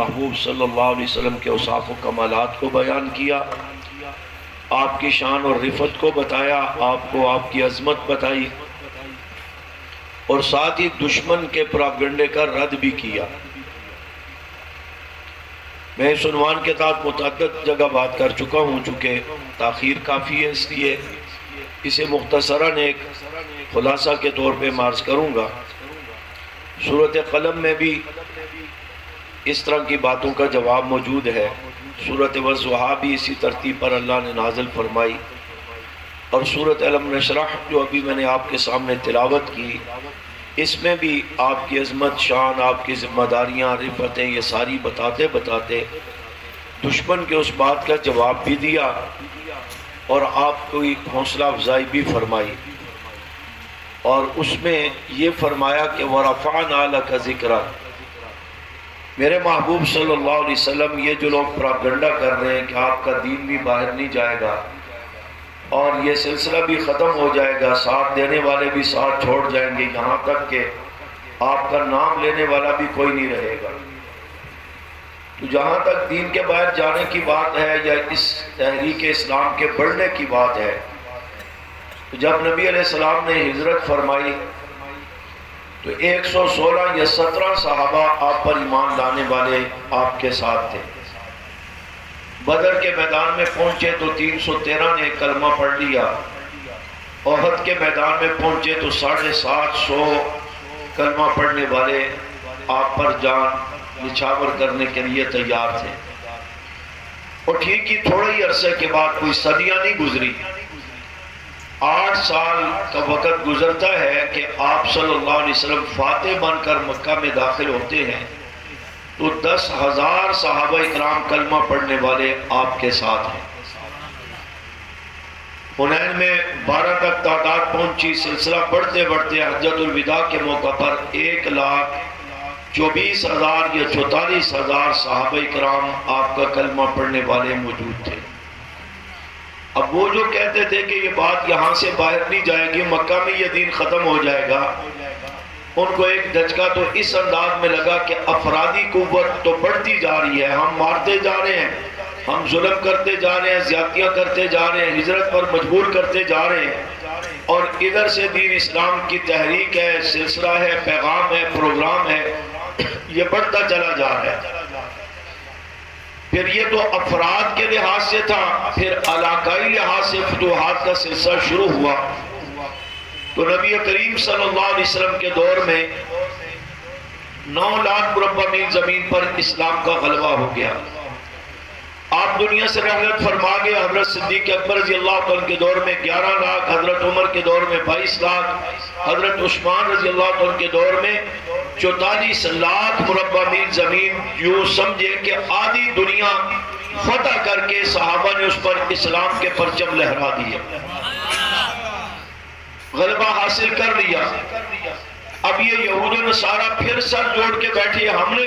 محبوب صلی اللہ علیہ وسلم کے اوصاف و کمالات کو بیان کیا، آپ کی شان اور رفعت کو بتایا، آپ کو آپ کی عظمت بتائی، اور ساتھ ہی دشمن کے پراپگنڈے کا رد بھی کیا۔ میں اس عنوان کے تحت متعدد جگہ بات کر چکا ہوں، چونکہ تاخیر کافی ہے، اس لیے اسے مختصراً ایک خلاصہ کے طور پہ عرض کروں گا۔ سورۃ قلم میں بھی اس طرح کی باتوں کا جواب موجود ہے، سورۃ والضحیٰ بھی اسی ترتیب پر اللہ نے نازل فرمائی، اور سورۃ علم نشرح جو ابھی میں نے آپ کے سامنے تلاوت کی، اس میں بھی آپ کی عظمت، شان، آپ کی ذمہ داریاں، رفعتیں، یہ ساری بتاتے بتاتے دشمن کے اس بات کا جواب بھی دیا اور آپ کو ایک حوصلہ افزائی بھی فرمائی، اور اس میں یہ فرمایا کہ وَرَفَعْنَا لَكَ ذِكْرَكَ، میرے محبوب صلی اللہ علیہ وسلم، یہ جو لوگ پراپگنڈا کر رہے ہیں کہ آپ کا دین بھی باہر نہیں جائے گا اور یہ سلسلہ بھی ختم ہو جائے گا، ساتھ دینے والے بھی ساتھ چھوڑ جائیں گے، یہاں تک کہ آپ کا نام لینے والا بھی کوئی نہیں رہے گا، تو جہاں تک دین کے باہر جانے کی بات ہے یا اس تحریک اسلام کے بڑھنے کی بات ہے، جب نبی علیہ السلام نے ہجرت فرمائی تو 116 یا 17 صحابہ آپ پر ایمان لانے والے آپ کے ساتھ تھے۔ بدر کے میدان میں پہنچے تو 313 نے کلمہ پڑھ لیا، احد کے میدان میں پہنچے تو 750 کلمہ پڑھنے والے آپ پر جان نچھاور کرنے کے لیے تیار تھے، اور ٹھیک ہی تھوڑے ہی عرصے کے بعد، کوئی صدیاں نہیں گزری، 8 سال کا وقت گزرتا ہے کہ آپ صلی اللہ علیہ وسلم فاتح بن کر مکہ میں داخل ہوتے ہیں، تو 10,000 صحابہ اکرام کلمہ پڑھنے والے آپ کے ساتھ ہیں۔ حنین میں 12 تک تعداد پہنچی، سلسلہ بڑھتے بڑھتے حجۃ الوداع کے موقع پر 1,24,000 یا 44,000 صحابہ اکرام آپ کا کلمہ پڑھنے والے موجود تھے۔ اب وہ جو کہتے تھے کہ یہ بات یہاں سے باہر نہیں جائے گی، مکہ میں یہ دین ختم ہو جائے گا، ان کو ایک دھچکا تو اس انداز میں لگا کہ افرادی قوت تو بڑھتی جا رہی ہے، ہم مارتے جا رہے ہیں، ہم ظلم کرتے جا رہے ہیں، زیادتیاں کرتے جا رہے ہیں، ہجرت پر مجبور کرتے جا رہے ہیں، اور ادھر سے دین اسلام کی تحریک ہے، سلسلہ ہے، پیغام ہے، پروگرام ہے، یہ بڑھتا چلا جا رہا ہے۔ پھر یہ تو افراد کے لحاظ سے تھا، پھر علاقائی لحاظ سے فتوحات کا سلسلہ شروع ہوا، تو نبی کریم صلی اللہ علیہ وسلم کے دور میں 9 لاکھ مربع میل زمین پر اسلام کا غلبہ ہو گیا۔ آپ دنیا سے رحلت فرما گئے، حضرت صدیق اکبر رضی اللہ عنہ کے دور میں 11 لاکھ، حضرت عمر کے دور میں 22 لاکھ، حضرت عثمان رضی اللہ عنہ کے دور میں 44 لاکھ مربع میل زمین، یوں سمجھے کہ آدھی دنیا فتح کر کے صحابہ نے اس پر اسلام کے پرچم لہرا دیے، غلبہ حاصل کر لیا۔ اب یہ یہود و نصارہ پھر سر جوڑ کے بیٹھے، ہم نے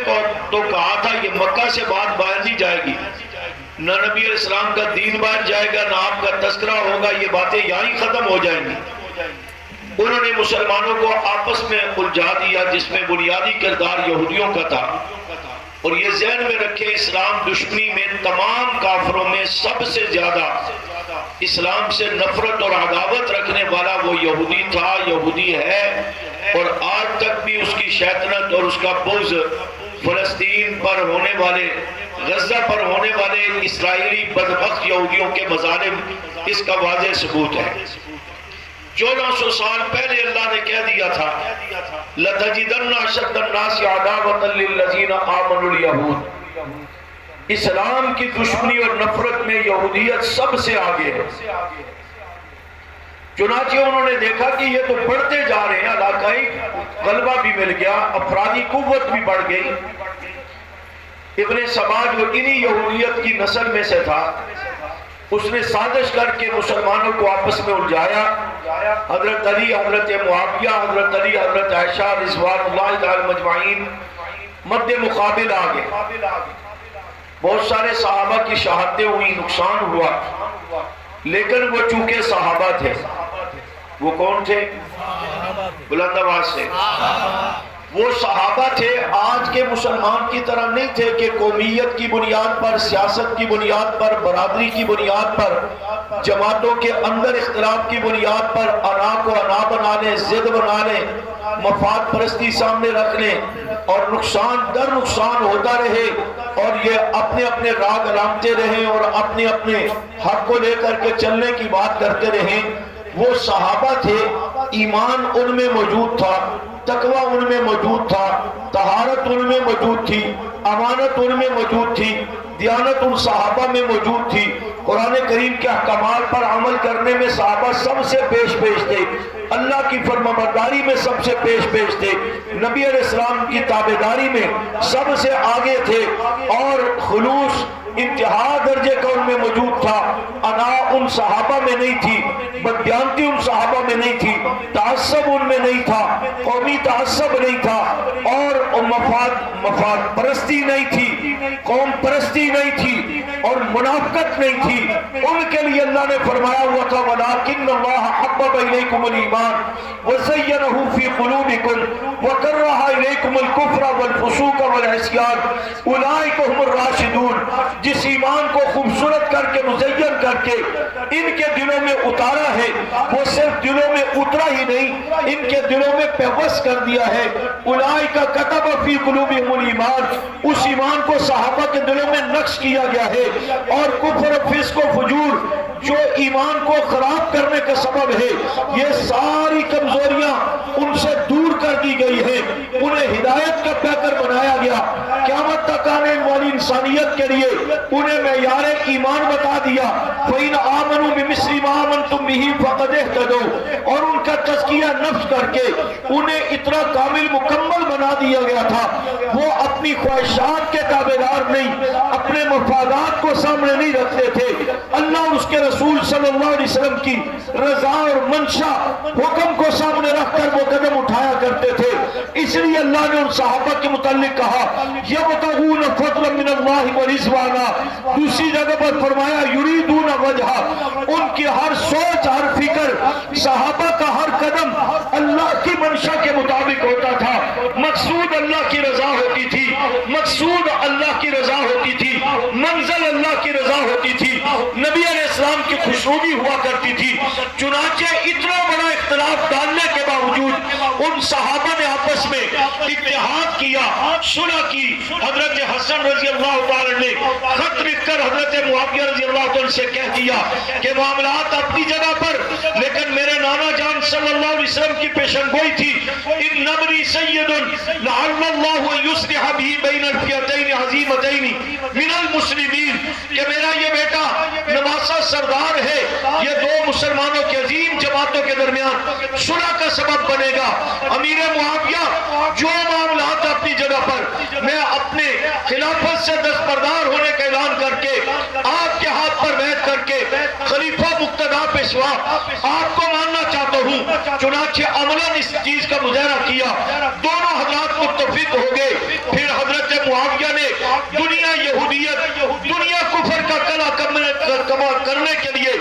تو کہا تھا یہ مکہ سے بات باہر نہیں جائے گی، نہ نبی علیہ السلام کا دین باہر جائے گا، نہ آپ کا تذکرہ ہوگا، یہ باتیں یہاں ہی ختم ہو جائیں گی۔ انہوں نے مسلمانوں کو آپس میں الجھا دیا، جس میں بنیادی کردار یہودیوں کا تھا، اور یہ ذہن میں رکھے اسلام دشمنی میں تمام کافروں میں سب سے زیادہ اسلام سے نفرت اور عداوت رکھنے والا وہ یہودی تھا، یہودی ہے، اور آج تک بھی اس کی شیطنت اور اس کا بغض فلسطین پر ہونے والے، غزہ پر ہونے والے اسرائیلی بدبخت یہودیوں کے مظالم اس کا واضح ثبوت ہے۔ 1400 سال پہلے اللہ نے کہہ دیا تھا لَتَجِدَنَّ أَشَدَّ النَّاسِ عَدَاوَةً لِلَّذِينَ آمَنُوا الْيَهُودَ، اسلام کی دشمنی اور نفرت میں یہودیت سب سے آگے ہے۔ چنانچہ انہوں نے دیکھا کہ یہ تو بڑھتے جا رہے ہیں، علاقائی غلبہ بھی مل گیا، افرادی قوت بھی بڑھ گئی۔ ابن سبا جو انہی یہودیت کی نسل میں سے تھا، اس نے سازش کر کے مسلمانوں کو آپس میں الجھایا، حضرت علی، حضرت معاویہ، حضرت علی، حضرت عائشہ رضوان اللہ تعالی مجمعین مد مقابل آگے، بہت سارے صحابہ کی شہادتیں ہوئی، نقصان ہوا، لیکن وہ چونکہ صحابہ تھے، وہ کون تھے؟ بلند آواز سے، وہ صحابہ تھے، آج کے مسلمان کی طرح نہیں تھے کہ قومیت کی بنیاد پر، سیاست کی بنیاد پر، برادری کی بنیاد پر، جماعتوں کے اندر اختلاف کی بنیاد پر انا کو انا بنا لیں، ضد بنا لیں، مفاد پرستی سامنے رکھ لیں اور نقصان در نقصان ہوتا رہے اور یہ اپنے اپنے راگ علامتے رہیں اور اپنے اپنے حق کو لے کر کے چلنے کی بات کرتے رہیں۔ وہ صحابہ تھے، ایمان ان میں موجود تھا، تقوی ان میں موجود تھا، طہارت ان میں موجود تھی، امانت ان میں موجود تھی، دیانت ان صحابہ میں موجود تھی۔ قرآن کریم کے احکامات پر عمل کرنے میں صحابہ سب سے پیش تھے، اللہ کی فرمانبرداری میں سب سے پیش تھے، نبی علیہ السلام کی تابعداری میں سب سے آگے تھے، اور خلوص انتہا درجے کا ان میں موجود تھا۔ انا ان صحابہ میں نہیں تھی، بددیانتی ان صحابہ میں نہیں تھی، تعصب ان میں نہیں تھا، قومی تعصب نہیں تھا، اور مفاد پرستی نہیں تھی، قوم پرستی نہیں تھی، اور منافقت نہیں تھی۔ ان کے لیے اللہ نے فرمایا ہوا تھا وَلَٰكِنَّ اللَّهَ حَبَّبَ إِلَيْكُمُ الْإِيمَانَ وَزَيَّنَهُ فِي قُلُوبِكُمْ وَكَرَّهَ إِلَيْكُمُ الْكُفْرَ وَالْفُسُوقَ وَالْعِصْيَانَ أُولَٰئِكَ هُمُ الرَّاشِدُونَ۔ جس ایمان کو خوبصورت کر کے مزین کر کے ان کے دلوں میں اتارا ہے، وہ صرف دلوں میں اترا ہی نہیں، ان کے دلوں میں پیوست کر دیا ہے۔ اولئک کتب فی قلوبہم الایمان، اس ایمان کو صحابہ کے دلوں میں نقش کیا گیا ہے، اور کفر، فسق و فجور جو ایمان کو خراب کرنے کا سبب ہے، یہ ساری کمزوریاں ان سے دور کر دی گئی ہے، انہیں ہدایت کا پیکر بنایا گیا۔ قیامت تک آنے والی انسانیت کے لیے انہیں معیار ایمان بتا دیا، فَإِنْ آمَنُوا بِمِثْلِ مَا آمَنْتُمْ بِهِ فَقَدِ اهْتَدَوْا، اور ان کا تزکیہ نفس کر کے انہیں اتنا کامل مکمل بنا دیا گیا تھا۔ وہ اپنی خواہشات کے تابعدار نہیں، اپنے مفادات کو سامنے نہیں رکھتے تھے، اللہ اور اس کے رسول صلی اللہ علیہ وسلم کی رضا اور منشا، حکم کو سامنے رکھ کر وہ قدم اٹھایا کرتے تھے۔ اس لیے اللہ نے ان صحابہ کے متعلق کہا یبتغون فضلا من اللہ ورضوانا، دوسری جگہ پر فرمایا یریدون وجہا، ان کی ہر سوچ، ہر فکر، صحابہ کا ہر قدم اللہ کی منشا کے مطابق ہوتا تھا۔ مقصود اللہ کی رضا ہوتی تھی، مقصود اللہ کی رضا ہوتی تھی، منزل اللہ کی رضا ہوتی تھی، نبی علیہ السلام کی خوشنودی ہوا کرتی تھی۔ چنانچہ اتنا بڑا اختلاف ڈالنے کے باوجود ان صحابہ نے آپس میں اتحاد کیا، صلح کی۔ حضرت حسن رضی اللہ تعالی نے خط لکھ کر حضرت معاویہ رضی اللہ تعالی سے کہہ دیا کہ معاملات اپنی جگہ پر، لیکن میرے نانا جان صلی اللہ علیہ وسلم کی پیشن گوئی تھی، ان ابنی سید لعل اللہ ان یصلح به بین الفئتین عظیمتین من المسلمین، کہ میرا یہ بیٹا نواسا سردار ہے، یہ دو مسلمانوں کی عظیم جماعتوں کے درمیان صلح کا سبب بنے گا۔ امیر معاویہ، جو معاملات اپنی جگہ پر، میں اپنے خلافت سے دستبردار ہونے کا اعلان کر کے آپ کے ہاتھ پر بیعت کر کے خلیفہ مقتدی پیشوا آپ کو ماننا چاہتا ہوں۔ چنانچہ عملاً اس چیز کا مظاہرہ کیا، دونوں حضرات متفق ہو گئے۔ پھر حضرت معاویہ نے دنیا یہودیت، دنیا کفر کا کلا کرنے کے لیے،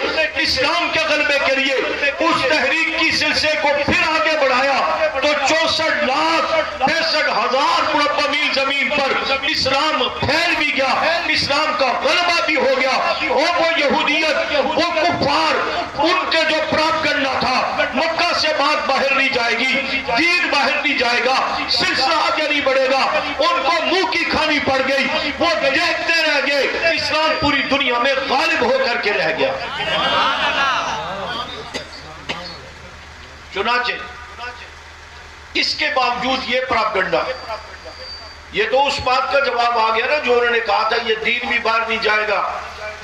اسلام کے غلبے کے لیے اس تحریک کی سلسلے کو پھر آگے بڑھایا، تو 64,65,000 مربع میل زمین پر اسلام پھیل بھی گیا، اسلام کا غلبہ بھی ہو گیا، اور وہ یہودیت، وہ کفار، ان کے جو پراپگنڈا تھا، مکہ سے بات باہر نہیں جائے گی، دین باہر نہیں جائے گا، سلسلہ آگے نہیں بڑھے گا، ان کو منہ کی کھانی پڑ گئی، وہ دیکھتے رہ گئے، اسلام پوری دنیا میں غالب ہو کر کے رہ گیا۔ چنانچہ اس کے باوجود یہ پراپگنڈا، یہ تو اس بات کا جواب آ گیا نا جو انہوں نے کہا تھا یہ دین بھی باہر نہیں جائے گا،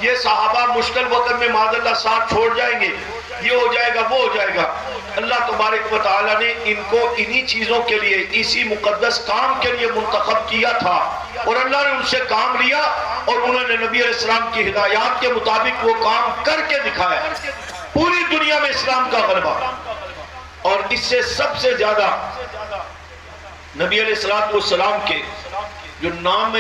یہ صحابہ مشکل وقت میں معاذ اللہ ساتھ چھوڑ جائیں گے، یہ ہو جائے گا، وہ ہو جائے گا۔ اللہ تبارک و تعالیٰ نے ان کو انہی چیزوں کے لیے، اسی مقدس کام کے لیے منتخب کیا تھا، اور اللہ نے ان سے کام لیا، اور انہوں نے نبی علیہ السلام کی ہدایات کے مطابق وہ کام کر کے دکھایا۔ پوری دنیا میں اسلام کا غلبہ، اور اس سے سب سے زیادہ نبی علیہ السلام کے جو نام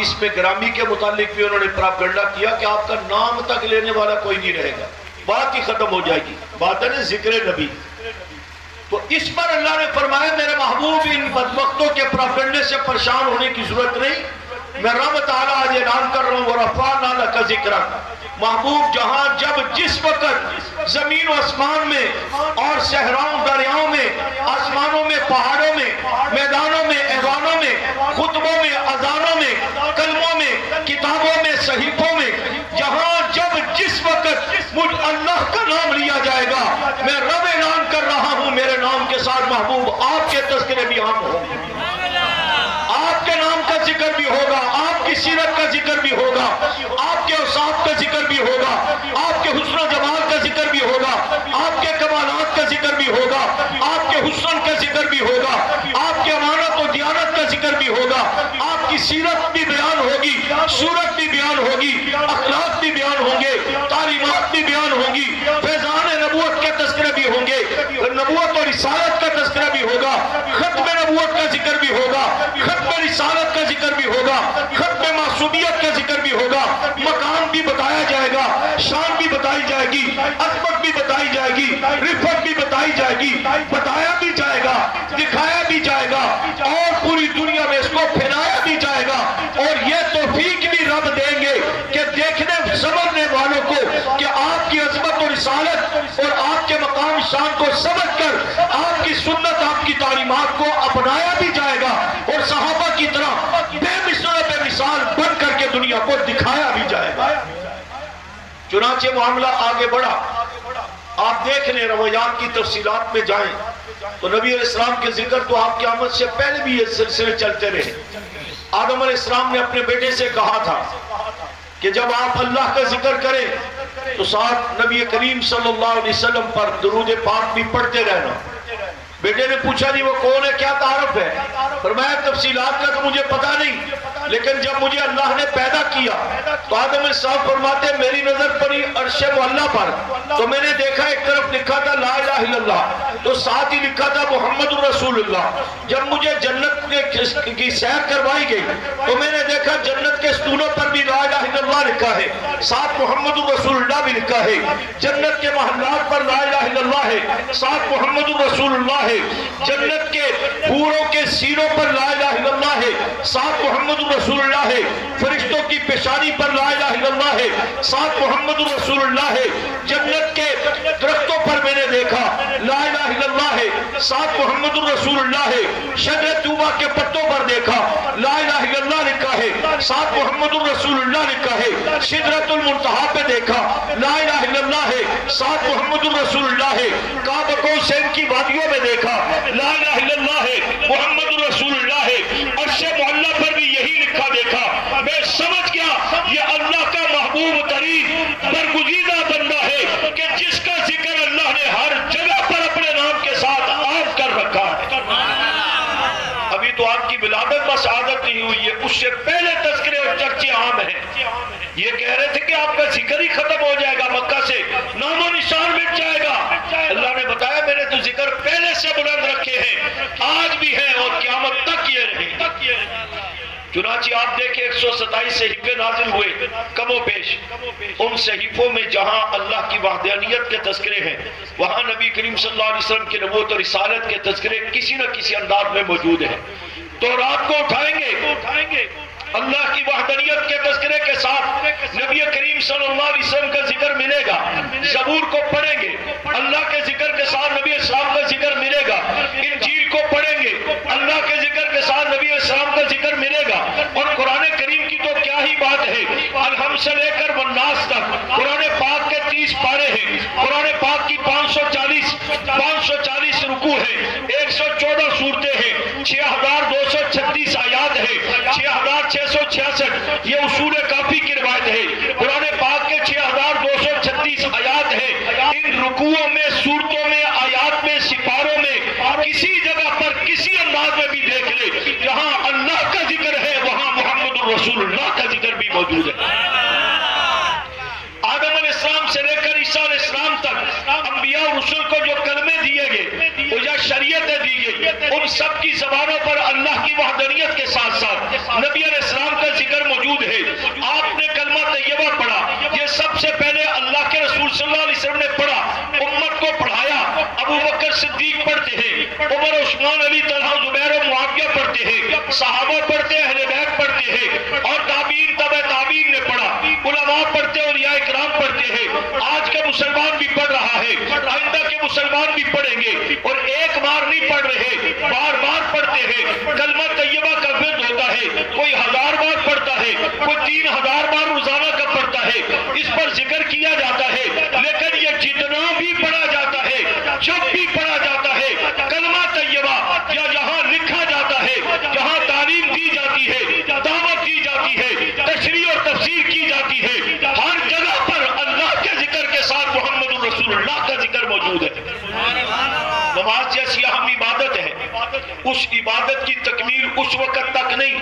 اسم گرامی کے متعلق بھی انہوں نے پراپگنڈا کیا کہ آپ کا نام تک لینے والا کوئی نہیں رہے گا، بات ہی ختم ہو جائے گی۔ بات ہے نا ذکر نبی، تو اس پر اللہ نے فرمایا میرے محبوب ان بدبختوں کے پرگڑنے سے پریشان ہونے کی ضرورت نہیں، میں رب تعالیٰ آج اعلان کر رہا ہوں وَرَفَعْنَا لَكَ ذِكْرَكَ۔ محبوب جہاں جب جس وقت زمین و آسمان میں اور صحراؤں دریاؤں میں، آسمانوں میں، پہاڑوں میں، میدانوں میں، ایوانوں میں، خطبوں میں، اذانوں میں، کلموں میں، کتابوں میں، صحیفوں میں، جہاں جب جس وقت مجھ اللہ کا نام لیا جائے گا، میں رب اعلان کر رہا ہوں میرے نام کے ساتھ محبوب آپ کے تذکرے بھی عام ہوں گے، آپ کے نام کا ذکر بھی ہوگا، آپ کی سیرت کا ذکر بھی ہوگا، آپ کے اوصاف کا ذکر بھی ہوگا، آپ کے حسن و جمال کا ذکر بھی ہوگا، آپ کے کمالات کا ذکر بھی ہوگا، آپ کے حسن کا ذکر بھی ہوگا، آپ کے امانت و دیانت کا ذکر بھی ہوگا، آپ کی سیرت بھی بیان ہوگی، صورت بھی بیان ہوگی، اخلاق بھی بیان ہوں گے، تعلیمات بھی بیان ہوں گی، فیضان نبوت کے تذکرے بھی ہوں گے، نبوت اور رسالت کا تذکرہ بھی ہوگا، ختم نبوت کا ذکر بھی ہوگا، ختم رسالت کا ذکر بھی ہوگا، ختم معصومیت کا ذکر بھی ہوگا، مقام بھی بتایا جائے گا، شان بھی بتائی جائے گی، عظمت بھی بتائی جائے گی، رفعت بھی بتائی جائے گی، بتایا بھی جائے گا، دکھایا بھی جائے گا، اور پوری دنیا میں اس کو پھیلایا بھی جائے گا، اور یہ توفیق بھی رب دیں گے کہ دیکھنے سمجھنے والوں کو کہ آپ کی عظمت اور رسالت اور آپ کے مقام شان کو سمجھ کر آپ کی سنت، آپ کی تعلیمات کو اپنایا بھی جائے گا، اور صحابہ کی طرح بے مثال بے مثال بن کر کے دنیا کو دکھایا بھی جائے گا۔ چنانچہ معاملہ آگے بڑھا، آپ دیکھ لیں روایات کی تفصیلات میں جائیں تو نبی علیہ السلام کے ذکر تو آپ کی آمد سے پہلے بھی یہ سلسلے چلتے رہے۔ آدم علیہ السلام نے اپنے بیٹے سے کہا تھا کہ جب آپ اللہ کا ذکر کریں تو ساتھ نبی کریم صلی اللہ علیہ وسلم پر درود پاک بھی پڑھتے رہنا۔ بیٹے نے پوچھا نہیں وہ کون ہے، کیا تعارف ہے؟ فرمایا تفصیلات کا تو مجھے پتا نہیں، لیکن جب مجھے اللہ نے پیدا کیا تو آدم علیہ السلام فرماتے میری نظر پڑی عرش معلیٰ پر، تو میں نے دیکھا ایک طرف لکھا تھا لا الہ الا اللہ، تو ساتھ ہی لکھا تھا محمد رسول اللہ۔ جب مجھے جنت کی سیر کروائی گئی تو میں نے دیکھا جنت کے ستونوں پر بھی لا الہ الا اللہ لکھا ہے، ساتھ محمد رسول اللہ بھی لکھا ہے، جنت کے محلات پر لا الہ الا اللہ ہے، ساتھ محمد رسول اللہ ہے، جنت کے حوروں کے سینوں پر لا الہ الا اللہ ہے، ساتھ محمد رسول اللہ ہے، فرشتوں کی پیشانی پر لا الہ الا اللہ ہے، ساتھ محمد رسول اللہ ہے، جنت کے درختوں پر میں نے دیکھا لا الہ الا اللہ ہے، ساتھ محمد رسول اللہ ہے، شجر طوبہ کے پتوں پر دیکھا لا الہ الا اللہ لکھا ہے، ساتھ محمد رسول اللہ لکھا ہے، سدرۃ المنتہا پہ دیکھا لا الہ الا اللہ ہے، ساتھ محمد رسول اللہ ہے، کعبہ کوثر کی وادیوں میں دیکھا لا الہ الا اللہ ہے، محمد رسول اللہ ہے، عرش معلیٰ پر بھی یہی لکھا دیکھا۔ میں سمجھ گیا یہ اللہ کا محبوب ترین برگزیدہ بندہ ہے کہ جس کا ذکر اللہ نے ہر جگہ پر اپنے نام کے ساتھ عام کر رکھا ہے۔ ابھی تو آپ کی ولادت بس عادت نہیں ہوئی ہے، اس سے پہلے تذکرے اور چرچے عام ہیں۔ یہ کہہ رہے تھے کہ آپ کا ذکر ہی ختم ہو جائے گا، مکہ سے نام و نشان مٹ جائے گا۔ اللہ نے بتایا میں نے تو ذکر پہلے سے بلند رکھے ہیں، آج بھی ہیں اور قیامت تک یہ رہے۔ چنانچہ آپ دیکھیں 127 صحیفے نازل ہوئے کم و بیش، ان صحیفوں میں جہاں اللہ کی وحدانیت کے تذکرے ہیں وہاں نبی کریم صلی اللہ علیہ وسلم کی نبوت اور رسالت کے تذکرے کسی نہ کسی انداز میں موجود ہیں۔ تورات کو اٹھائیں گے اللہ کی وحدانیت کے تذکرے کے ساتھ نبی کریم صلی اللہ علیہ وسلم کا ذکر ملے گا، زبور کو پڑھیں گے اللہ کے ذکر کے ساتھ نبی اسلام کا ذکر ملے گا، انجیل کو پڑھیں گے اللہ کے ذکر کے ساتھ نبی اسلام کا ذکر ملے گا، اور قرآن کریم کی تو کیا ہی بات ہے، الحمد سے لے کر والناس تک قرآن پاک کے 30 پارے ہیں، قرآن پاک کی 540 رکوع ہیں، 114 صورتیں ہیں، 6236 آیات ہیں، 6666 یہ اصول کافی کی روایت ہے، قرآن پاک کے 6236 آیات ہیں۔ ان رکوعوں میں، صورتوں میں، آیات میں، سپاروں میں کسی جگہ پر کسی انداز میں بھی دیکھ لے جہاں اللہ کا ذکر ہے وہاں محمد رسول اللہ کا ذکر بھی موجود ہے۔ آدم علیہ السلام سے لے کر عیسیٰ علیہ السلام تک انبیاء اور رسول کو جو کلمے دیے گئے یا شریعتیں دی گئی ان سب کی زبانوں پر اللہ کی وحدانیت کے ساتھ ساتھ نبی علیہ السلام کا ذکر موجود ہے۔ آپ نے کلمہ طیبہ پڑھا، یہ سب سے پہلے اللہ کے رسول صلی اللہ علیہ وسلم نے پڑھا، امت کو پڑھایا، ابو بکر صدیق پڑھتے ہیں، عمر عثمان علی طلحہ زبیر و معاویہ پڑھتے ہیں، صحابہ پڑھتے ہیں، اہل بیت پڑھتے ہیں، اور تابعین تبع تابعین نے پڑھا، علماء پڑھتے ہیں، اولیاء اکرام پڑھتے ہیں، آج کا مسلمان بھی پڑھ رہا ہے، آئندہ کے مسلمان بھی پڑھیں گے، اور ایک بار نہیں پڑھ رہے، بار بار پڑھتے ہیں۔ کلمہ طیبہ کا ورد ہوتا ہے، کوئی 1000 بار پڑھتا ہے، کوئی 3000 بار روزانہ کا پڑھتا ہے، اس پر ذکر کیا جاتا ہے، لیکن یہ جتنا بھی پڑھا جاتا ہے، جب بھی پڑھا جاتا ہے، کلمہ طیبہ یا جہاں لکھا جاتا ہے، جہاں تعلیم دی جاتی ہے، دعوت دی جاتی ہے، تشریح اور تفسیر کی جاتی ہے، ہر جگہ پر اللہ کے ذکر کے ساتھ محمد الرسول اللہ کا ذکر موجود ہے۔ نماز جیسی اہم عبادت ہے، اس عبادت کی تکمیل اس وقت تک نہیں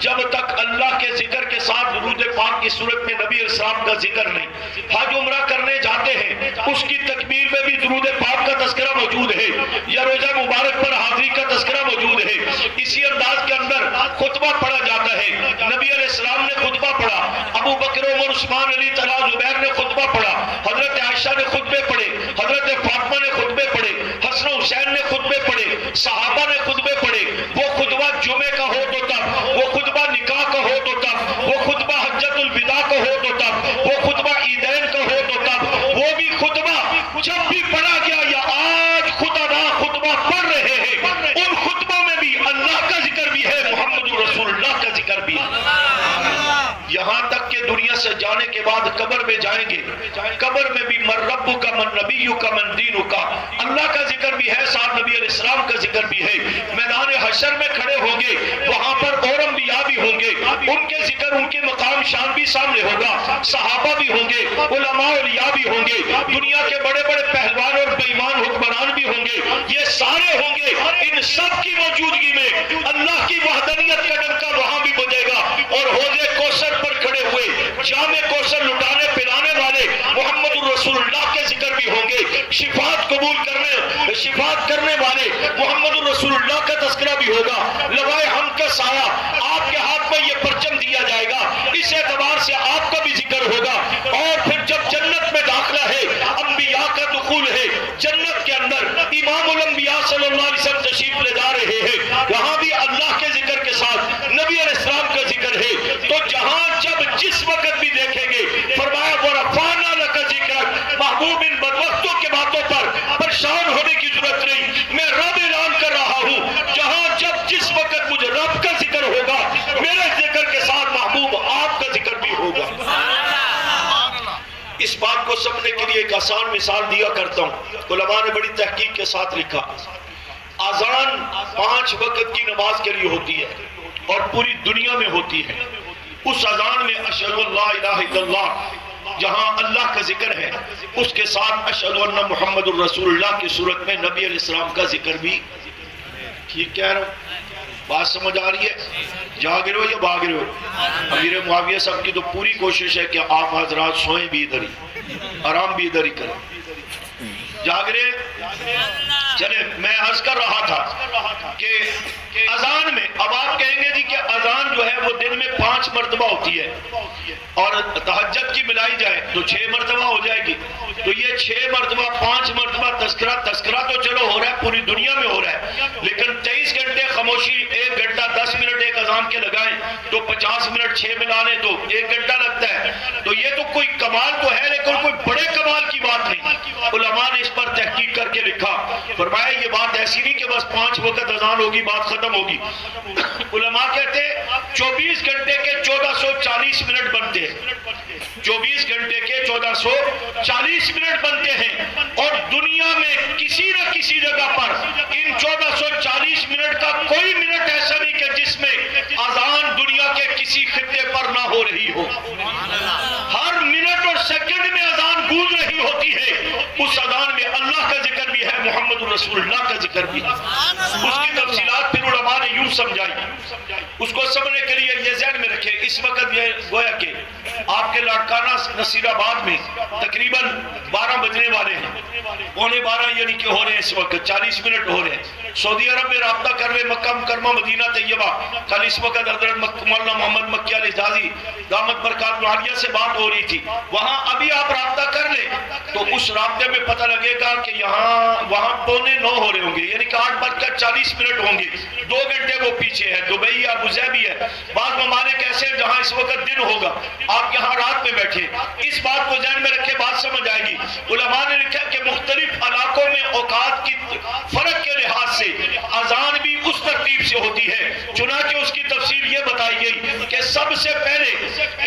جب تک اللہ کے ذکر کے ساتھ درود پاک کی صورت میں نبی اسلام کا ذکر نہیں۔ حج عمرہ کرنے جاتے ہیں، اس کی تکمیل میں بھی درود پاک کا تذکرہ موجود ہے، یا روزہ مبارک پر حاضری کا تذکرہ موجود ہے۔ اسی انداز کے اندر خطبہ پڑھا جاتا ہے، نبی علیہ السلام نے خطبہ پڑھا، ابو بکر عمر عثمان علی طلحہ زبیر نے خطبہ پڑھا، حضرت عائشہ نے خطبے پڑھے، حضرت فاطمہ نے خطبے پڑھے، حسن و حسین نے خطبے پڑھے، صحابہ نے خطبے پڑھے۔ وہ خطبہ جمعے کا ہو تو تب، وہ خطبہ نکاح کا ہو تو تب، وہ خطبہ حجۃ الوداع کا ہو تو تب، وہ خطبہ عیدین کا ہو تو تب، وہ بھی خطبہ جب بھی پڑھا گیا یا آج خطبہ پڑھ رہے ہیں، ان خطبوں میں بھی اللہ کا ذکر بھی ہے، محمد رسول اللہ کا ذکر بھی ہے۔ یہاں تک کہ دنیا سے جانے کے بعد قبر میں جائیں گے، قبر میں بھی من ربک من نبیک من دینک، اللہ کا ذکر بھی ہے، ساتھ نبی علیہ السلام کا ذکر بھی ہے۔ میدان حشر میں کھڑے ہوں گے، وہاں پر اور انبیاء بھی ہوں گے، ان کے ذکر، ان کے مقام شان بھی سامنے ہوگا، صحابہ بھی ہوں گے، علماء اولیاء بھی ہوں گے، دنیا کے بڑے بڑے پہلوان اور بے ایمان حکمران بھی ہوں گے، یہ سارے ہوں گے۔ ان سب کی موجودگی میں اللہ کی وحدانیت کا ڈنکا وہاں بھی بجے گا، اور حوض کوثر پر کھڑے ہوئے جام کوثر لٹانے پلانے والے محمد الرسول اللہ کے ذکر بھی ہوں گے، شفاعت کرنے والے محمد الرسول اللہ کا تذکرہ بھی ہوگا، لوائے حمد کا سایہ آپ کے ہاتھ میں یہ پرچم دیا جائے گا، اس اعتبار سے آپ کا بھی ذکر ہوگا۔ اور پھر جب جنت میں داخلہ ہے، انبیاء کا دخول ہے، جنت کے اندر امام الانبیاء صلی اللہ علیہ وسلم تشریف لے جا رہے ہیں، وہاں بھی اللہ کے ذکر کے ساتھ نبی علیہ السلام کا ذکر ہے۔ تو جہاں جب جس وقت بھی دیکھیں گے، فرمایا وَرَفَعْنَا لَكَ ذِكْرَكَ، محبوب ان بدبختوں کے باتوں پر پریشان ہونے کی ضرورت نہیں، میں رب اعلان کر رہا ہوں، جہاں جب جس وقت مجھے رب کا ذکر ہوگا، میرے ذکر کے ساتھ محبوب آپ کا ذکر بھی ہوگا۔ اس بات کو سمجھنے کے لیے ایک آسان مثال دیا کرتا ہوں، علماء نے بڑی تحقیق کے ساتھ لکھا۔ اذان 5 وقت کی نماز کے لیے ہوتی ہے اور پوری دنیا میں ہوتی ہے۔ اس اذان میں اشہد ان لا الہ الا اللہ، جہاں اللہ کا ذکر ہے، اس کے ساتھ اشہد ان محمد الرسول اللہ کی صورت میں نبی علیہ السلام کا ذکر بھی۔ ٹھیک کہہ رہا ہوں؟ بات سمجھ آ رہی ہے؟ جاگ رہے ہو یا بھاگ رہے ہو؟ امیر معاویہ صاحب کی تو پوری کوشش ہے کہ آپ حضرات سوئیں بھی ادھر ہی، آرام بھی ادھر ہی کریں۔ جاگ رہے؟ چلے، میں عرض کر رہا تھا کہ اذان میں، اب آپ کہیں گے جی کہ اذان جو ہے وہ دن میں 5 مرتبہ ہوتی ہے، اور تہجد کی ملائی جائے تو 6 مرتبہ ہو جائے گی، تو یہ 6 مرتبہ 5 مرتبہ تذکرہ تو چلو ہو رہا ہے، پوری دنیا میں ہو رہا ہے، لیکن 23 گھنٹے خاموشی، 1 گھنٹہ 10 منٹ ایک اذان کے لگائیں تو 50 منٹ 6 ملا لیں تو 1 گھنٹہ لگتا ہے۔ تو یہ تو کوئی کمال تو ہے، لیکن کوئی بڑے کمال کی بات نہیں۔ علماء نے اس پر تحقیق کر کے لکھا، فرمایا یہ بات ایسی نہیں کہ بس 5 وقت اذان ہوگی بات ختم ہوگی۔ علماء کہتے ہیں 24 گھنٹے کے 1440 منٹ بنتے ہیں، 24 گھنٹے کے 1440 منٹ بنتے ہیں، اور دنیا میں کسی نہ کسی جگہ پر ان 1440 منٹ کا کوئی منٹ ایسا نہیں کہ جس میں اذان دنیا کے کسی خطے پر نہ ہو رہی ہو۔ ہر منٹ اور سیکنڈ میں اذان گونج رہی ہوتی ہے۔ اس اذان میں اللہ کا ذکر بھی ہے، محمد رسول اللہ کا ذکر بھی ہے۔ اس کی تفصیلات پھر علماء نے یوں سمجھائی، اس کو سمجھنے کے لیے یہ ذہن میں رکھیں، اس وقت یہ گویا کہ آپ کے لاڑکانہ نصیر آباد میں تقریباً 12 بجنے والے ہیں، 11:15 یعنی کہ ہو رہے ہیں، اس وقت 40 منٹ ہو رہے ہیں۔ سعودی عرب میں رابطہ کر رہے مکہ مکرمہ مدینہ طیبہ، کل اس وقت حضرت مولانا محمد مکی علیہ حجازی دامت برکات عالیہ سے بات ہو رہی تھی، وہاں ابھی آپ رابطہ کر لیں تو اس رابطے میں پتہ لگے گا کہ وہاں 8:45 ہو رہے ہوں گے، یعنی کہ 8:40 ہوں گے، 2 گھنٹے وہ پیچھے ہے۔ دبئی ہے، ابوظہبی ہے، بعض ممالک ایسے ہیں جہاں اس وقت دن ہوگا، آپ یہاں رات میں بیٹھے۔ اس بات کو ذہن میں رکھے، بات سمجھ آئے گی۔ علماء نے لکھا کہ مختلف علاقوں میں اوقات کی فرق کے لحاظ سے اذان بھی اس ترتیب سے ہوتی ہے۔ چنانچہ اس کی تفصیل یہ بتائی گئی کہ سب سے پہلے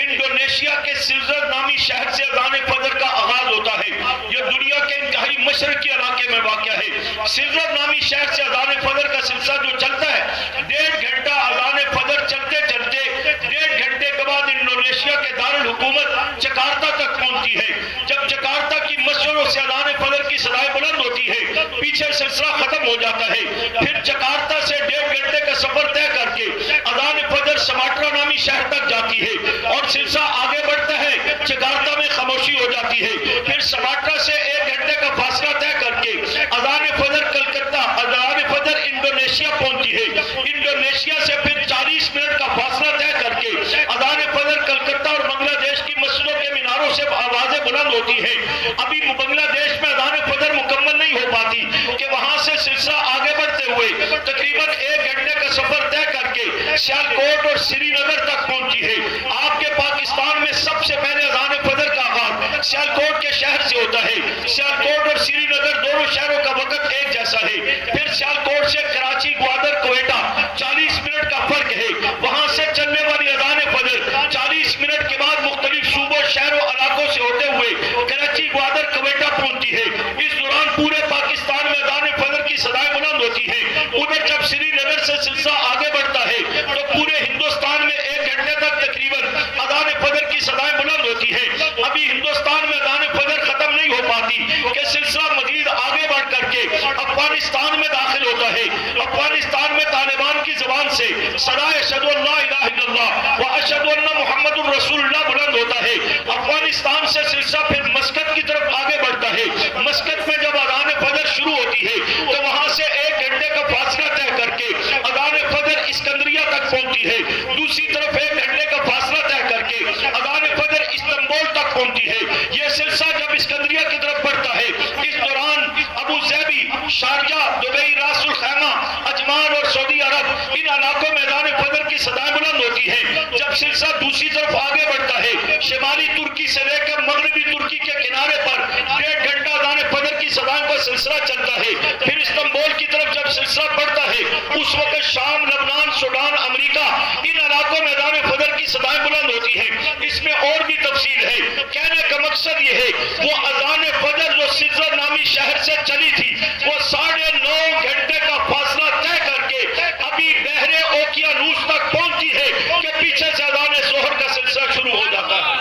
انڈونیشیا کے سلزر نامی شہر سے اذان فجر کا آغاز ہوتا ہے۔ یہ دنیا کے انتہائی مشرقی علاقے میں واقع ہے۔ سلزر نامی شہر سے اذان فجر کا سلسلہ جو چلتا ہے، 1.5 گھنٹہ اذان فجر چلتے چلتے 1.5 گھنٹے کے بعد انڈونیشیا کے دارالحکومت جکارتا تک پہنچتی ہے۔ جب جکارتا کی مسجدوں سے اذان فجر کی صدائیں بلند ہوتی ہے، پیچھے سلسلہ ختم ہو جاتا ہے۔ پھر جکارتا سے 1.5 گھنٹے کا سفر طے کر کے اذان فجر سماٹرا نامی شہر تک جاتی ہے اور سلسلہ آگے بڑھتا ہے۔ جکارتا میں خاموشی ہو جاتی ہے۔ پھر سماٹرا سے 1 گھنٹے کا فاصلہ طے کر کے اذان فجر کلکتہ، اذان فجر انڈونیشیا پہنچتی ہے۔ انڈونیشیا سے پھر 40 منٹ کا فاصلہ طے کر کے اذان فجر کلکتہ اور بنگلہ دیش کی مسجدوں کے میناروں سے آوازیں بلند ہوتی ہیں۔ ابھی بنگلہ دیش میں اذان فجر مکمل نہیں ہو پاتی کہ وہاں سے سلسلہ آگے بڑھتے ہوئے تقریباً 1 گھنٹے کا سفر طے کر کے سیالکوٹ اور سری نگر تک پہنچی ہے۔ آپ کے پاکستان میں سب سے پہلے اذان فجر کا آغاز سیالکوٹ کے شہر سے ہوتا ہے۔ سیالکوٹ اور سری نگر دونوں شہروں کا وقت ایک جیسا ہے۔ پھر سیالکوٹ سے کراچی، گوادر، کوئٹہ 40 منٹ کا فرق ہے۔ وہاں سے چلنے والی اذان فجر 40 منٹ کے بعد مختلف صوبوں، شہروں، علاقوں سے ہوتے ہوئے کراچی، گوادر، کوئٹہ پہنچتی ہے۔ اس دوران پورے پاکستان میں اذان فجر کی صدائیں بلند ہوتی ہیں۔ ادھر جب سری نگر سے سلسلہ آگے بڑھتا ہے تو پورے ہندوستان میں 1 گھنٹے تک تقریباً اذان فجر کی صدائیں بلند ہوتی ہیں۔ ابھی ہندوستان میں اذان فجر ختم نہیں ہو پاتی کہ سلسلہ مزید آگے بڑھ کر کے افغانستان میں داخل ہوتا ہے۔ افغانستان میں طالبان کی زبان سے صدائے اشہد ان لا الہ الا اللہ و اشہد ان محمد الرسول اللہ بلند ہوتا ہے۔ افغانستان سے سلسلہ پھر مسقط کی طرف آگے بڑھتا ہے۔ مسقط میں جب اذان فجر شروع ہوتی ہے تو وہاں سے 1 گھنٹے کا فاصلہ طے کر کے اذان فجر اسکندریہ تک پہنچتی ہے۔ دوسری طرف 1 گھنٹے کا فاصلہ طے کر کے اذان فجر استنبول تک پہنچتی ہے۔ یہ سلسلہ جب اسکندریہ کی طرف بڑھتا ہے، اس دوران Abu Dhabi, Sharjah, Dubai, Ras Al Khaimah, Ajman اور سعودی عرب، ان علاقوں میں اذان فجر کی صدائیں بلند ہوتی ہیں۔ جب سلسلہ دوسری طرف آگے بڑھتا ہے، شمالی ترکی سے لے کر مغربی ترکی کے کنارے پر 1.5 گھنٹہ اذان فجر کی صدائیں کا سلسلہ چلتا ہے۔ پھر استنبول کی طرف جب سلسلہ بڑھتا ہے، اس وقت شام، لبنان، سوڈان، امریکہ، ان علاقوں میں اذان فجر کی صدائیں بلند ہوتی ہیں۔ اس میں اور بھی تفصیل ہے۔ کہنے کا مقصد یہ ہے، وہ اذان فجر جو سلزر نامی شہر سے چلی تھی، وہ 9.5 گھنٹے کا فاصلہ طے کر کے ابھی بحر اوقیانوس تک پہنچی ہے کہ پیچھے سے اذان ظہر کا سلسلہ شروع ہو جاتا ہے۔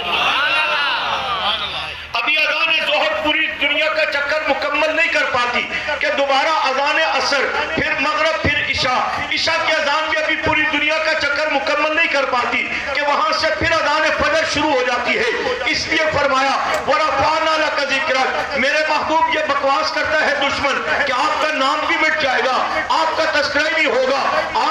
ابھی اذان ظہر پوری دنیا کا چکر مکمل نہیں کر پاتی کہ دوبارہ اذان عصر، پھر مغرب، پھر عشاء کی اذان بھی ابھی پوری دنیا کا چکر مکمل نہیں کر پاتی کہ وہاں سے پھر اذان فجر شروع ہو جاتی ہے۔ اس لیے فرمایا وَرَفَعْنَا لَكَ ذِكْرَكَ، میرے محبوب یہ بکواس کرتا ہے دشمن کہ آپ کا نام بھی مٹ جائے گا، آپ کا تذکرہ نہیں ہوگا۔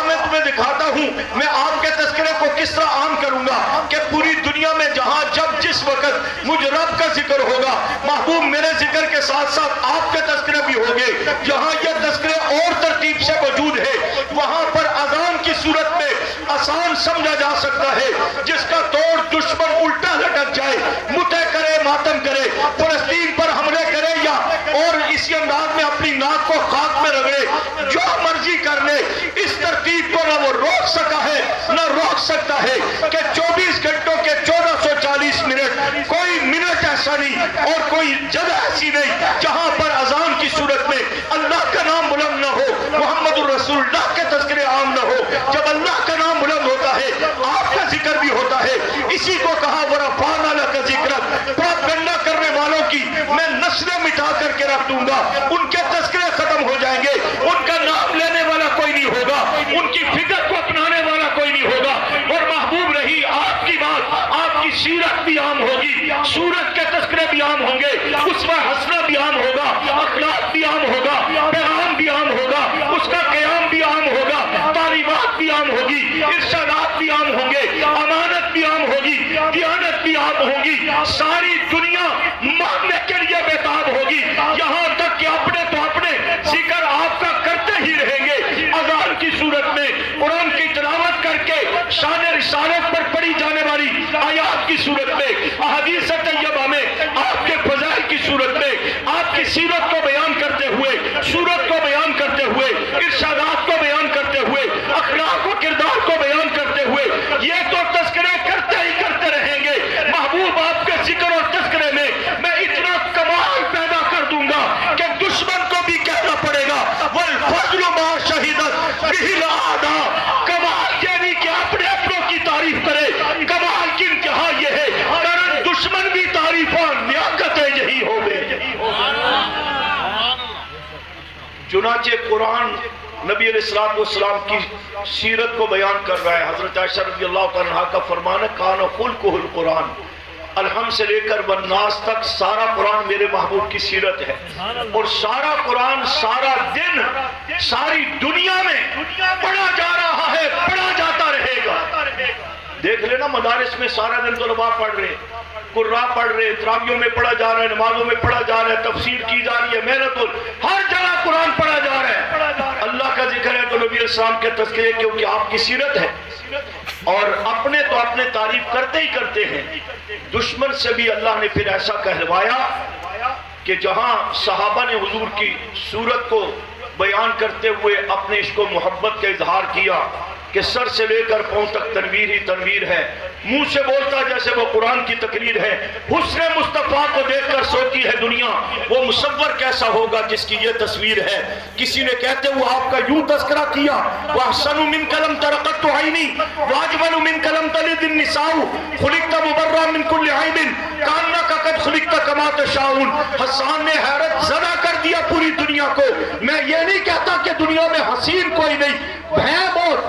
میں تمہیں دکھاتا ہوں میں آپ کے تذکرے کو کس طرح عام کروں گا کہ پوری دنیا میں جہاں جب جس وقت مجھ رب کا ذکر ہوگا، محبوب میرے ذکر کے ساتھ ساتھ آپ کے تذکرے بھی ہوگے۔ جہاں یہ تذکرے اور ترتیب سے موجود ہے، وہاں پر اذان کی صورت میں آسان سمجھا جا سکتا ہے، جس کا توڑ دشمن الٹا لٹک جائے، متع کرے، ماتم کرے، فلسطین پر حملے کرے یا اور اسی انداز میں اپنی ناک کو خاک میں رگڑے، جو مرضی کر لے، اس ترتیب کو نہ وہ روک سکا ہے نہ روک سکتا ہے کہ 24 گھنٹوں کے 1440 منٹ، کوئی منٹ ایسا نہیں اور کوئی جگہ ایسی نہیں جہاں پر اذان کی صورت میں اللہ کا نام بلند نہ ہو، محمد الرسول اللہ کے تذکرے عام نہ ہو۔ جب اللہ کا نام بلند ہوتا ہے، آپ کا ذکر بھی ہوتا ہے۔ اسی کو کہا وَرَفَعْنَا لَكَ ذِكْرَكَ، پروپیگنڈا کرنے والوں کی میں نسلیں مٹا کر کے رکھ دوں گا، ان کے تذکرے ختم ہو جائیں گے، ان کا نام لینے والا کوئی نہیں ہوگا، ان کی فکر کو اپنانے والا کوئی نہیں ہوگا۔ اور محبوب رہی آپ کی بات، آپ کی سیرت بھی عام ہوگی، سورت کے تذکرے بھی عام ہوں گے، اسوہ حسنہ بھی عام ہوگا، اخلاق بھی عام ہوگا، پیغام بھی عام ہوگا، اس کا قیام بھی عام ہوگا، تعلیمات بھی عام ہوگی، ارشادات بھی عام ہوں گے، امانت بھی عام ہوگی، دیانت بھی عام ہوگی۔ ساری دنیا ماننے کے لیے بیدار احادیث طیبہ میں آپ کے فضائل کی صورت میں آپ کی سیرت کو بیان کرتے ہوئے، صورت کو بیان کرتے ہوئے، ارشادات کو بیان کرتے ہوئے، اخلاق و کردار کو بیان کرتے ہوئے، یہ تو تذکرے کرتے ہی کرتے رہیں گے۔ محبوب آپ کے ذکر اور تذکرے میں میں اتنا کمال پیدا کر دوں گا کہ دشمن کو بھی کہنا پڑے گا والفضل ما شہدت بہ الاعداء۔ کمال یہ نہیں کہ اپنے اپنوں کی تعریف کرے، کمال کی انتہا یہ ہے کہ دشمن بھی تعریفاں لیاقتیں یہی ہوگے۔ چنانچہ قرآن نبی علیہ السلام کی سیرت کو بیان کر رہا ہے۔ حضرت عائشہ رضی اللہ تعالیٰ عنہ کا فرمان ہے کان خلقہ القرآن، الحمد سے لے کر والناس تک سارا قرآن میرے محبوب کی سیرت ہے، اور سارا قرآن سارا دن ساری دنیا میں پڑھا جا رہا ہے، پڑھا جاتا رہے گا۔ دیکھ لینا مدارس میں سارا دن طلباء پڑھ رہے، قراء پڑھ رہے، تراویحوں میں پڑھا جا رہا ہے، نمازوں میں پڑھا جا رہا ہے، تفسیر کی جا رہی ہے، محنت ہر جگہ قرآن پڑھا جا رہا ہے۔ اللہ کا ذکر ہے تو نبی علیہ السلام کے تذکرے کیونکہ آپ کی سیرت ہے، اور اپنے تو اپنے تعریف کرتے ہی کرتے ہیں، دشمن سے بھی اللہ نے پھر ایسا کہلوایا کہ جہاں صحابہ نے حضور کی صورت کو بیان کرتے ہوئے اپنے عشق و محبت کا اظہار کیا کہ سر سے لے کر پاؤں تک تنویر ہی تنویر ہے، منہ سے بولتا جیسے وہ قرآن کی تقریر ہے، حسن مصطفیٰ کو دیکھ کر سوتی ہے دنیا، وہ مصور کیسا ہوگا جس کی یہ تصویر ہے۔ کسی نے کہتے ہوئے آپ کا یوں تذکرہ کیا وَأَحْسَنُ مِنْكَ لَمْ تَرَقَتُ عَيْنِي وَأَجْمَلُ مِنْكَ لَمْ تَلِدِ النِّسَاءُ خُلِقْتَ مُبَرًّا مِنْ كُلِّ عَيْبٍ كَأَنَّكَ قَدْ خُلِقْتَ كَمَا تَشَاءُ۔ حسان نے حیرت زدہ کر دیا پوری دنیا کو۔ میں یہ نہیں کہتا کہ دنیا میں حسین کوئی نہیں، ہیں بہت،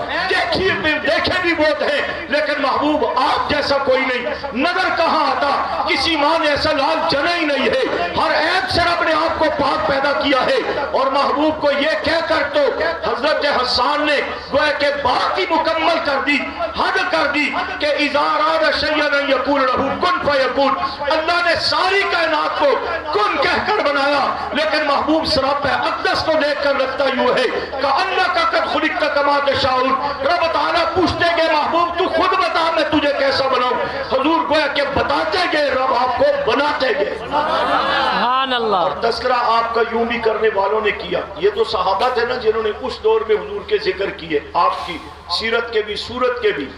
دیکھے بھی بہت ہیں، لیکن محبوب آپ جیسا کوئی نہیں۔ نظر کہاں آتا، کسی ماں نے ایسا لال جنا ہی نہیں ہے، ہر عیب سے رب نے آپ کو پاک پیدا کیا ہے۔ اور محبوب کو یہ کہہ کر تو حضرت حسان نے گویا کہ بات ہی مکمل کر دی، حد کر دی کہ اذا اراد شیئا ان یقول له کن فیکون۔ اللہ نے ساری کائنات کو کن کہہ کر بنایا، لیکن محبوب سراپہ اقدس کو دیکھ کر لگتا یوں ہے کہ اللہ کا قد خلقت کما تشاء۔ رب تعالیٰ پوچھتے گئے محبوب تو خود بتا میں تجھے کیسا بناؤں۔ حضور گویا کہ بتاتے گئے، رب آپ کو بناتے گئے۔ سبحان اللہ۔ اور تذکرہ آپ کا یوں بھی کرنے والوں نے کیا۔ یہ تو صحابہ تھے نا جنہوں نے اس دور میں حضور کے ذکر کیے، آپ کی سیرت کے بھی صورت کے بھی،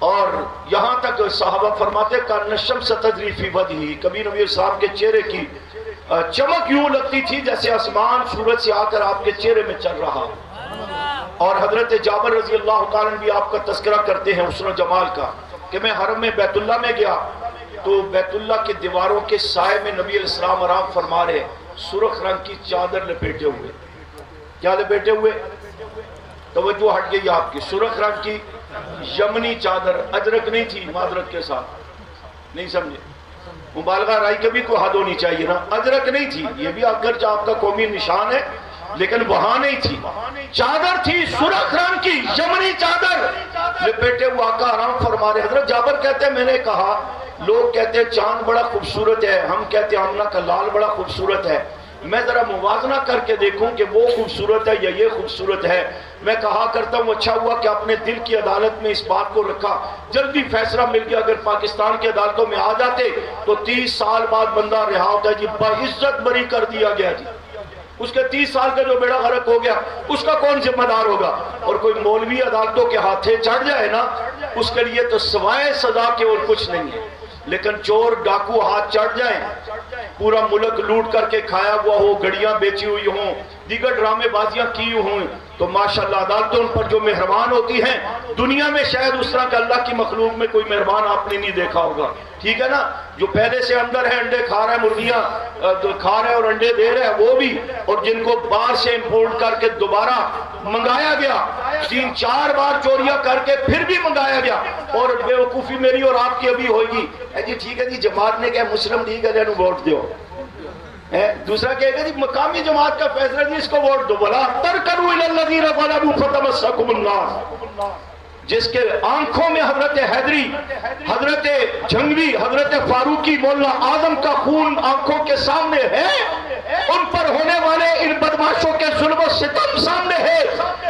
اور یہاں تک صحابہ فرماتے کان الشمس تجری فی وجہہ، کبھی نبی صاحب کے چہرے کی چمک یوں لگتی تھی جیسے آسمان سورج سے آ کر آپ کے چہرے میں چل رہا۔ اور حضرت جابر رضی اللہ تعالیٰ بھی آپ کا تذکرہ کرتے ہیں حسن و جمال کا کہ میں حرم میں بیت اللہ میں گیا تو بیت اللہ کے دیواروں کے سائے میں نبی علیہ السلام آرام فرما رہے، سرخ رنگ کی چادر لپیٹے ہوئے۔ کیا لپیٹے ہوئے؟ توجہ ہٹ گئی آپ کی، سرخ رنگ کی یمنی چادر، اجرک نہیں تھی، معذرت کے ساتھ نہیں سمجھے، مبالغہ رائی کبھی کو حد ہونی چاہیے نا، اجرک نہیں تھی، یہ بھی اگرچہ آپ کا قومی نشان ہے لیکن وہاں نہیں تھی، چادر تھی سرخ رنگ کی یمنی چادر لپیٹے ہوئے آقا آرام فرما رہے۔ حضرت جابر کہتے ہیں میں نے کہا لوگ کہتے ہیں چاند بڑا خوبصورت ہے، ہم کہتے ہیں آمنہ کا لال بڑا خوبصورت ہے، میں ذرا موازنہ کر کے دیکھوں کہ وہ خوبصورت ہے یا یہ خوبصورت ہے۔ میں کہا کرتا ہوں اچھا ہوا کہ اپنے دل کی عدالت میں اس بات کو رکھا، جلدی فیصلہ مل گیا، اگر پاکستان کی عدالتوں میں آ جاتے تو 30 سال بعد بندہ رہا ہوتا ہے جی، بعزت بری کر دیا گیا جی، اس کے 30 سال کا جو بیڑا غرق ہو گیا اس کا کون ذمہ دار ہوگا؟ اور کوئی مولوی عدالتوں کے ہاتھے چڑھ جائے نا اس کے لیے تو سوائے سزا کے اور کچھ نہیں ہے، لیکن چور ڈاکو ہاتھ چڑھ جائیں، پورا ملک لوٹ کر کے کھایا ہوا ہو، گھڑیاں بیچی ہوئی ہوں، دیگر ڈرامے بازیاں کی ہوں، تو ماشاءاللہ عدالتوں ان پر جو مہربان ہوتی ہیں، دنیا میں شاید اس طرح کا اللہ کی مخلوق میں کوئی مہربان آپ نے نہیں دیکھا ہوگا، ٹھیک ہے نا؟ جو پہلے سے اندر ہے انڈے کھا رہے ہیں، مرغیاں کھا رہے ہیں اور انڈے دے رہے ہیں وہ بھی، اور جن کو باہر سے امپورٹ کر کے دوبارہ منگایا گیا، 3-4 بار چوریاں کر کے پھر بھی منگایا گیا، اور بے وقوفی میری اور آپ کی ابھی ہوئے گی، جی ٹھیک ہے جی جماعت نے کہا مسلم ٹھیک ہے جنہوں ووٹ دیو، دوسرا کہے گا جی مقامی جماعت کا فیصلہ جی اس کو ووٹ دو، بلا ترکنوا الی الذین ظلموا فتمسکم النار، جس کے آنکھوں میں حضرت حیدری، حضرت جھنگوی، حضرت فاروقی، مولا اعظم کا خون آنکھوں کے سامنے ہے، ان پر ہونے والے ان بدماشوں کے ظلم و ستم سامنے ہے،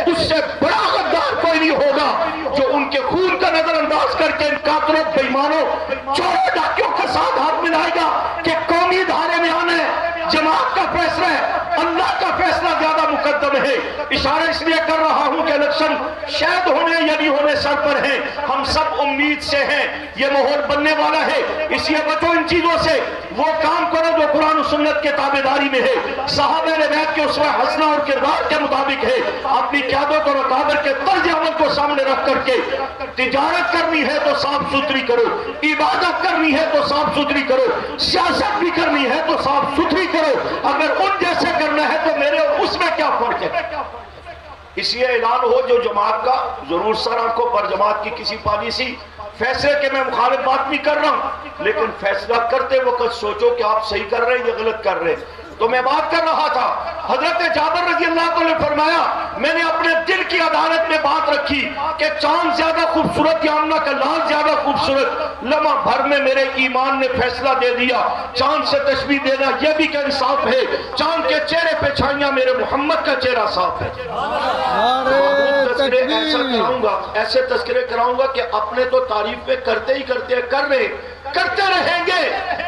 اس سے بڑا غدار کوئی نہیں ہوگا جو ان کے خون کا نظر انداز کر کے ان قاتلوں بے ایمانوں چوروں ڈاکیوں کے ساتھ ہاتھ ملائے گا کہ قومی دھارے میں آنا ہے۔ جماعت کا فیصلہ ہے، اللہ کا فیصلہ زیادہ مقدم ہے۔ اشارہ اس لیے کر رہا ہوں کہ الیکشن شاید ہونے یا نہیں ہونے سر پر ہے، ہم سب امید سے ہیں یہ ماحول بننے والا ہے، اس لیے بچو ان چیزوں سے، وہ کام کرو جو قرآن و سنت کے تابعداری میں ہے، صحابہ بیت کے اسوہ حسنہ اور کردار کے مطابق ہے۔ اپنی قیادت اور اکابر کے طرز عمل کو سامنے رکھ کر کے تجارت کرنی ہے تو صاف ستھری کرو، عبادت کرنی ہے تو صاف ستھری کرو، سیاست بھی کرنی ہے تو صاف ستھری کرو۔ اگر ان جیسے کرنا ہے تو میرے اور اس میں کیا فرق ہے؟ اس لیے اعلان ہو جو جماعت کا ضرور سر آنکھوں پر جماعت کی کسی پالیسی فیصلے کے میں مخالف بات نہیں کر رہا ہوں، لیکن فیصلہ کرتے وقت سوچو کہ آپ صحیح کر رہے ہیں یا غلط کر رہے ہیں۔ تو میں بات کر رہا تھا، حضرت جابر رضی اللہ عنہ نے فرمایا میں نے اپنے دل کی عدالت میں بات رکھی کہ چاند زیادہ خوبصورت یا آمنہ کا لال زیادہ خوبصورت، لمحہ بھر میں میرے ایمان نے فیصلہ دے دیا چاند سے تشبیہ دینا یہ بھی کہ انصاف ہے، چاند کے چہرے پہ چھائیاں میرے محمد کا چہرہ صاف ہے۔ ایسے تذکرے کراؤں گا کہ اپنے تو تعریف پہ کرتے ہی کرتے رہیں گے۔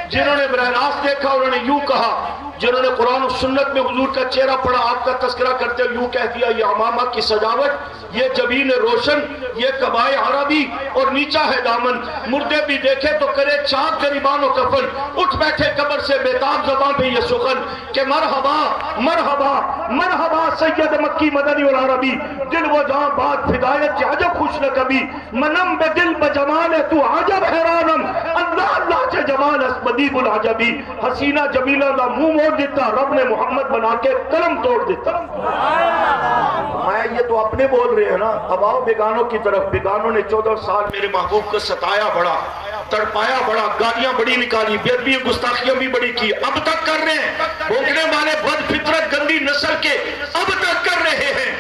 جنہوں نے براہ راست دیکھا انہوں نے یوں کہا، جنہوں نے قرآن و سنت میں حضور کا چہرہ پڑھا آپ کا تذکرہ کرتے یوں کہہ دیا یہ امامہ کی سجاوٹ، یہ جبین روشن، یہ قبائے عربی اور نیچا ہے دامن، مردے بھی دیکھے تو کرے چاک گریبان و کفن، اٹھ بیٹھے قبر سے بیتاب زبان پہ یہ سخن کہ مرحبا مرحبا مرحبا سید مکی مدنی اور عربی، دل و جہاں بات فدایت چے عجب خوش نہ کبھی، منم بے دل بجمال تو عجب حیرانم، اللہ اللہ چے جمال اس بدیب العجبی، حسینہ جمیلہ دا منہ موڑ دیتا رب نے محمد بنا کے قلم توڑ دیتا۔ میں یہ تو اپنے بول رہے ہیں نا، اب آؤ بیگانوں کی طرف۔ بیگانوں نے 14 سال میرے محبوب کو ستایا بڑا، تڑپایا بڑا، گالیاں بڑی نکالی، بے ادبی گستاخیاں بھی بڑی کی، اب تک کر رہے ہیں، بھونکنے والے بد فطرت گندی نسل کے اب تک کر رہے ہیں۔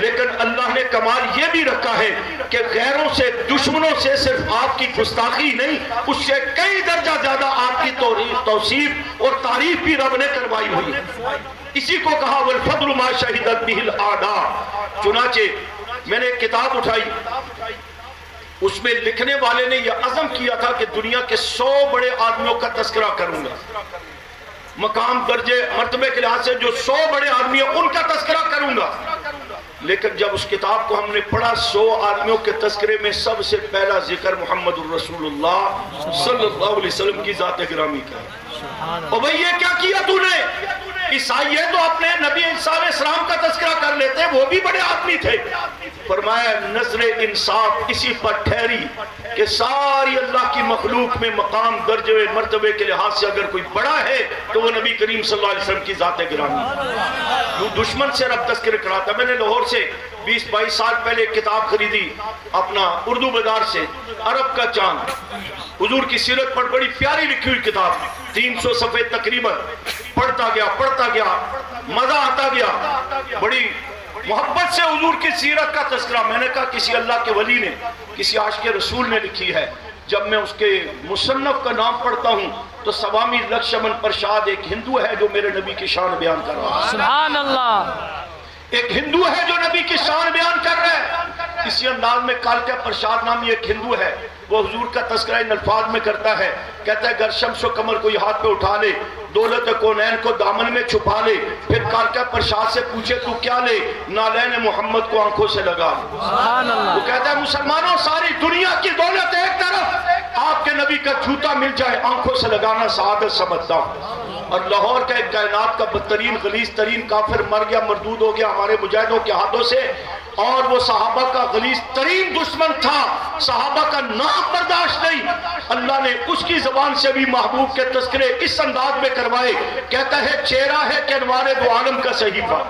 لیکن اللہ نے کمال یہ بھی رکھا ہے کہ غیروں سے دشمنوں سے صرف آپ کی گستاخی نہیں، اس سے کئی درجہ زیادہ آپ کی توصیف اور تعریف بھی رب نے کروائی ہوئی ہے۔ اسی کو کہا والفضل ما شہدت بہ الاعداء۔ چنانچہ میں نے ایک کتاب اٹھائی، اس میں لکھنے والے نے یہ عزم کیا تھا کہ دنیا کے 100 بڑے آدمیوں کا تذکرہ کروں گا، مقام درجے مرتبے کے لحاظ سے جو 100 بڑے آدمی ہیں ان کا تذکرہ کروں گا۔ لیکن جب اس کتاب کو ہم نے پڑھا 100 آدمیوں کے تذکرے میں سب سے پہلا ذکر محمد الرسول اللہ صلی اللہ علیہ وسلم کی ذات گرامی کا۔ اور بھئی یہ کیا کیا تو نے؟ عیسائی ہے تو اپنے نبی عیسیٰ علیہ السلام کا تذکرہ کر لیتے، وہ بھی بڑے آدمی تھے۔ فرمایا نظر انصاف اسی پر ٹھہری کہ ساری اللہ کی مخلوق میں مقام درجے مرتبے کے لحاظ سے اگر کوئی بڑا ہے تو وہ نبی کریم صلی اللہ علیہ وسلم کی ذات گرامی۔ وہ دشمن سے رب تذکر کراتا۔ میں نے لاہور سے 20-22 سال پہلے ایک کتاب خریدی اپنا اردو بازار سے، عرب کا چاند، حضور کی سیرت پر بڑی پیاری لکھی ہوئی کتاب، 300 صفحے تقریباً، پڑھتا گیا مزہ آتا گیا، بڑی محبت سے حضور کی سیرت کا تذکرہ۔ میں نے کہا کسی اللہ کے ولی نے، کسی عاشق رسول نے لکھی ہے۔ جب میں اس کے مصنف کا نام پڑھتا ہوں تو سوامی لکشمن پرشاد ایک ہندو ہے جو میرے نبی کی شان بیان کر رہا ہے۔ سبحان اللہ۔ ایک ہندو ہے جو نبی کی شان بیان کر رہا ہے۔ اسی انداز میں کالکا پرشاد نامی ایک ہندو ہے، وہ حضور کا تذکرہ ان الفاظ میں کرتا ہے، کہتا ہے گر شمس و قمر کو یہ ہاتھ پہ اٹھا لے، دولت کونین کو دامن میں چھپا لے، پھر کالکا پرشاد سے پوچھے تو کیا لے، نالین محمد کو آنکھوں سے لگا لے۔ سبحان اللہ۔ وہ کہتا ہے مسلمانوں ساری دنیا کی دولت ایک طرف، آپ کے نبی کا جوتا مل جائے آنکھوں سے لگانا سعادت سمجھتا ہوں۔ اور لاہور کا ایک کائنات کا بدترین غلیظ ترین کافر مر گیا، مردود ہو گیا ہمارے مجاہدوں کے ہاتھوں سے، اور وہ صحابہ کا غلیظ ترین دشمن تھا، صحابہ کا نام برداشت نہیں۔ اللہ نے اس کی زبان سے بھی محبوب کے تذکرے اس انداز میں کروائے، کہتا ہے چہرہ ہے کہ انوار دو عالم کا صحیفہ،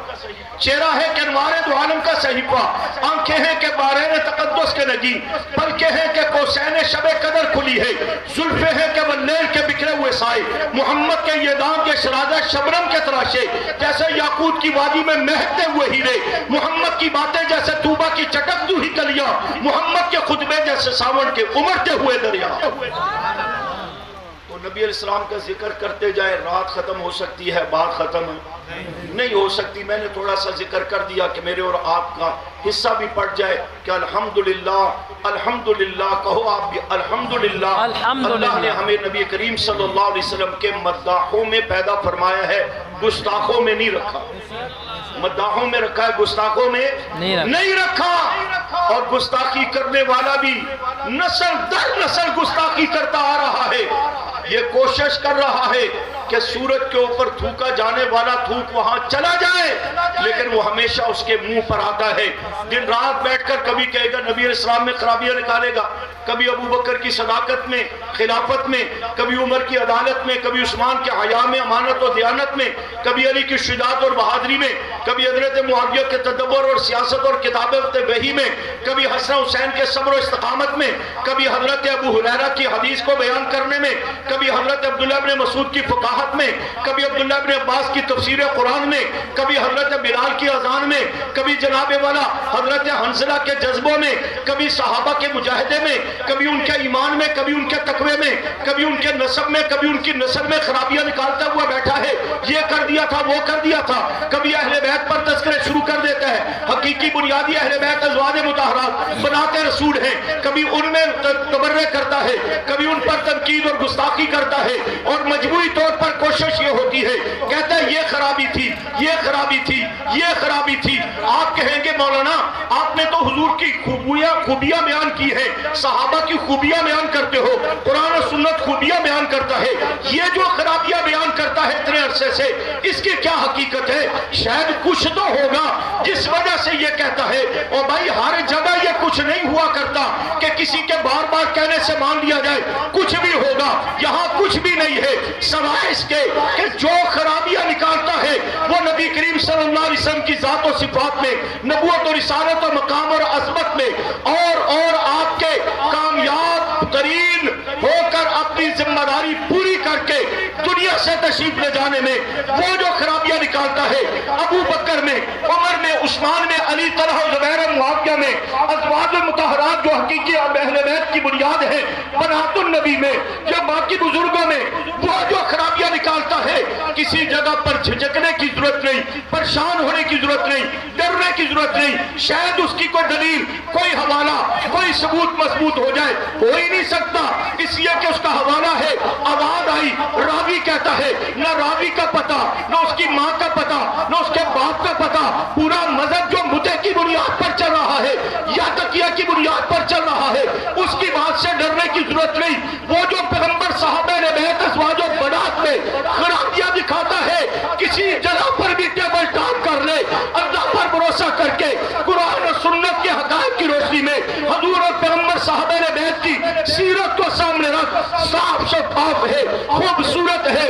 چہرہ ہے کہ انوار دو عالم کا صحیفہ، آنکھیں ہیں کہ بارین تقدس کے نگی، پلکیں ہیں کہ کوسین شب قدر کھلی ہے، زلفیں ہیں کہ واللیل کے بکھرے ہوئے سائے، محمد کے یہ دام کے شرازہ شبنم کے تراشے، جیسے یاقوت کی وادی میں مہکتے ہوئے ہیرے، محمد کی باتیں جیسے طوبہ کی چٹک ہوئی کلیاں، محمد کے خطبے جیسے ساون کے امڑتے ہوئے دریا۔ نبی علیہ السلام کا ذکر کرتے جائیں، رات ختم ہو سکتی ہے، بات ختم نہیں ہو سکتی۔ میں نے تھوڑا سا ذکر کر دیا کہ میرے اور آپ کا حصہ بھی پڑ جائے کہ الحمدللہ الحمدللہ کہو آپ بھی الحمدللہ۔ اللہ نے ہمیں نبی کریم صلی اللہ علیہ وسلم کے مداحوں میں پیدا فرمایا ہے، گستاخوں میں نہیں رکھا۔ مداحوں میں رکھا ہے، گستاخوں میں نہیں رکھا۔ اور گستاخی کرنے والا بھی نسل در نسل گستاخی کرتا آ رہا ہے، یہ کوشش کر رہا ہے کہ سورج کے اوپر تھوکا جانے والا تھوک وہاں چلا جائے، لیکن وہ ہمیشہ اس کے منہ پر آتا ہے۔ دن رات بیٹھ کر کبھی کہے گا نبی علیہ السلام میں خرابیاں نکالے گا، کبھی ابو بکر کی صداقت میں، خلافت میں، کبھی عمر کی عدالت میں، کبھی عثمان کے حیا میں، امانت و دیانت میں، کبھی علی کی شجاعت اور بہادری میں، کبھی حضرت معاویہ کے تدبر اور سیاست اور کتابت وحی میں، کبھی حسن حسین کے صبر و استقامت میں، کبھی حضرت ابو ہریرہ کی حدیث کو بیان کرنے میں، کبھی حضرت عبداللہ بن مسعود کی فقاہت میں، کبھی عبداللہ بن عباس کی تفسیر قرآن میں، کبھی حضرت بلال کی اذان میں، کبھی جناب والا حضرت حنظلہ کے جذبوں میں، کبھی صحابہ کے مجاہدے میں، کبھی ان کے ایمان میں، کبھی ان کے تقوی میں، کبھی ان کے نسب میں، کبھی ان کی نسل میں خرابیاں نکالتا ہوا بیٹھا ہے، یہ کر دیا تھا، وہ کر دیا تھا۔ کبھی اہل بیت پر تذکرے شروع کر دیتا ہے، حقیقی بنیادی اہل بیت ازواج مطہرات بناتے رسول ہیں، کبھی ان میں تبرع کرتا ہے، کبھی ان پر تنقید اور گستاخی کرتا ہے، اور مجموعی طور پر کوشش یہ ہوتی ہے، کہتا ہے یہ خرابی تھی، یہ خرابی تھی، یہ خرابی تھی۔ آپ کہیں گے مولانا آپ نے تو حضور کی خوبیاں بیان کی ہیں، صحابہ کی خوبیاں بیان کرتے ہو، قرآن و سنت خوبیاں بیان کرتا ہے، یہ جو خرابیاں بیان کرتا ہے اتنے عرصے سے، اس کی کیا حقیقت ہے؟ شاید کچھ تو ہوگا جس وجہ سے یہ کہتا ہے۔ اور بھائی ہر جگہ یہ کچھ نہیں ہوا کرتا کہ کسی کے بار بار کہنے سے مان لیا جائے، کچھ بھی ہوگا، یہاں کچھ بھی نہیں ہے سوائے اس کے کہ جو خرابیاں نکالتا ہے وہ نبی کریم صلی اللہ علیہ وسلم کی ذات و صفات میں، نبوت و رسالت و مقام اور عظمت میں، اور آپ کے کامیاب ترین ہو کر اپنی ذمہ داری پوری کر کے دنیا سے تشریف لے جانے میں وہ جو خرابیاں نکالتا ہے، ابو بکر میں، عمر میں، عثمان میں، علی، طلحہ، زبیر، معاویہ میں، ازواج مطہرات جو حقیقی اہل بیت کی بنیاد ہے، بنات النبی میں، جو باقی بزرگوں میں، وہ جو خرابیاں نکالتا ہے، کسی جگہ پر جھجکنے کی ضرورت نہیں، پریشان ہونے کی ضرورت نہیں، ڈرنے کی ضرورت نہیں۔ شاید اس کی کوئی دلیل، کوئی حوالہ، کوئی ثبوت مضبوط ہو جائے، ہو ہی نہیں سکتا، اس لیے کہ اس کا حوالہ ہے، آواز آئی، راوی کہتا ہے، نہ راوی کا پتہ، نہ اس کی ماں کا پتہ، نہ اس کے باپ کا پتہ، پورا مذہب جو مدعے کی بنیاد پر چل رہا ہے یا تقیہ کی بنیاد پر چل رہا ہے، اس کی بات سے ڈرنے کی ضرورت نہیں۔ وہ جو پیغمبر صحابہ نے بیت ازواج و بنات میں خرابیاں دکھاتا ہے، کسی جگہ پر بھی ٹیبل ٹاپ کر لے، اللہ پر بھروسہ کر کے قرآن اور سنت کے حقائق کی روشنی میں حضور اور پیغمبر صحابہ نے بیت کی سیرت کو سامنے رکھ، صاف شفاف ہے، خوبصورت ہے،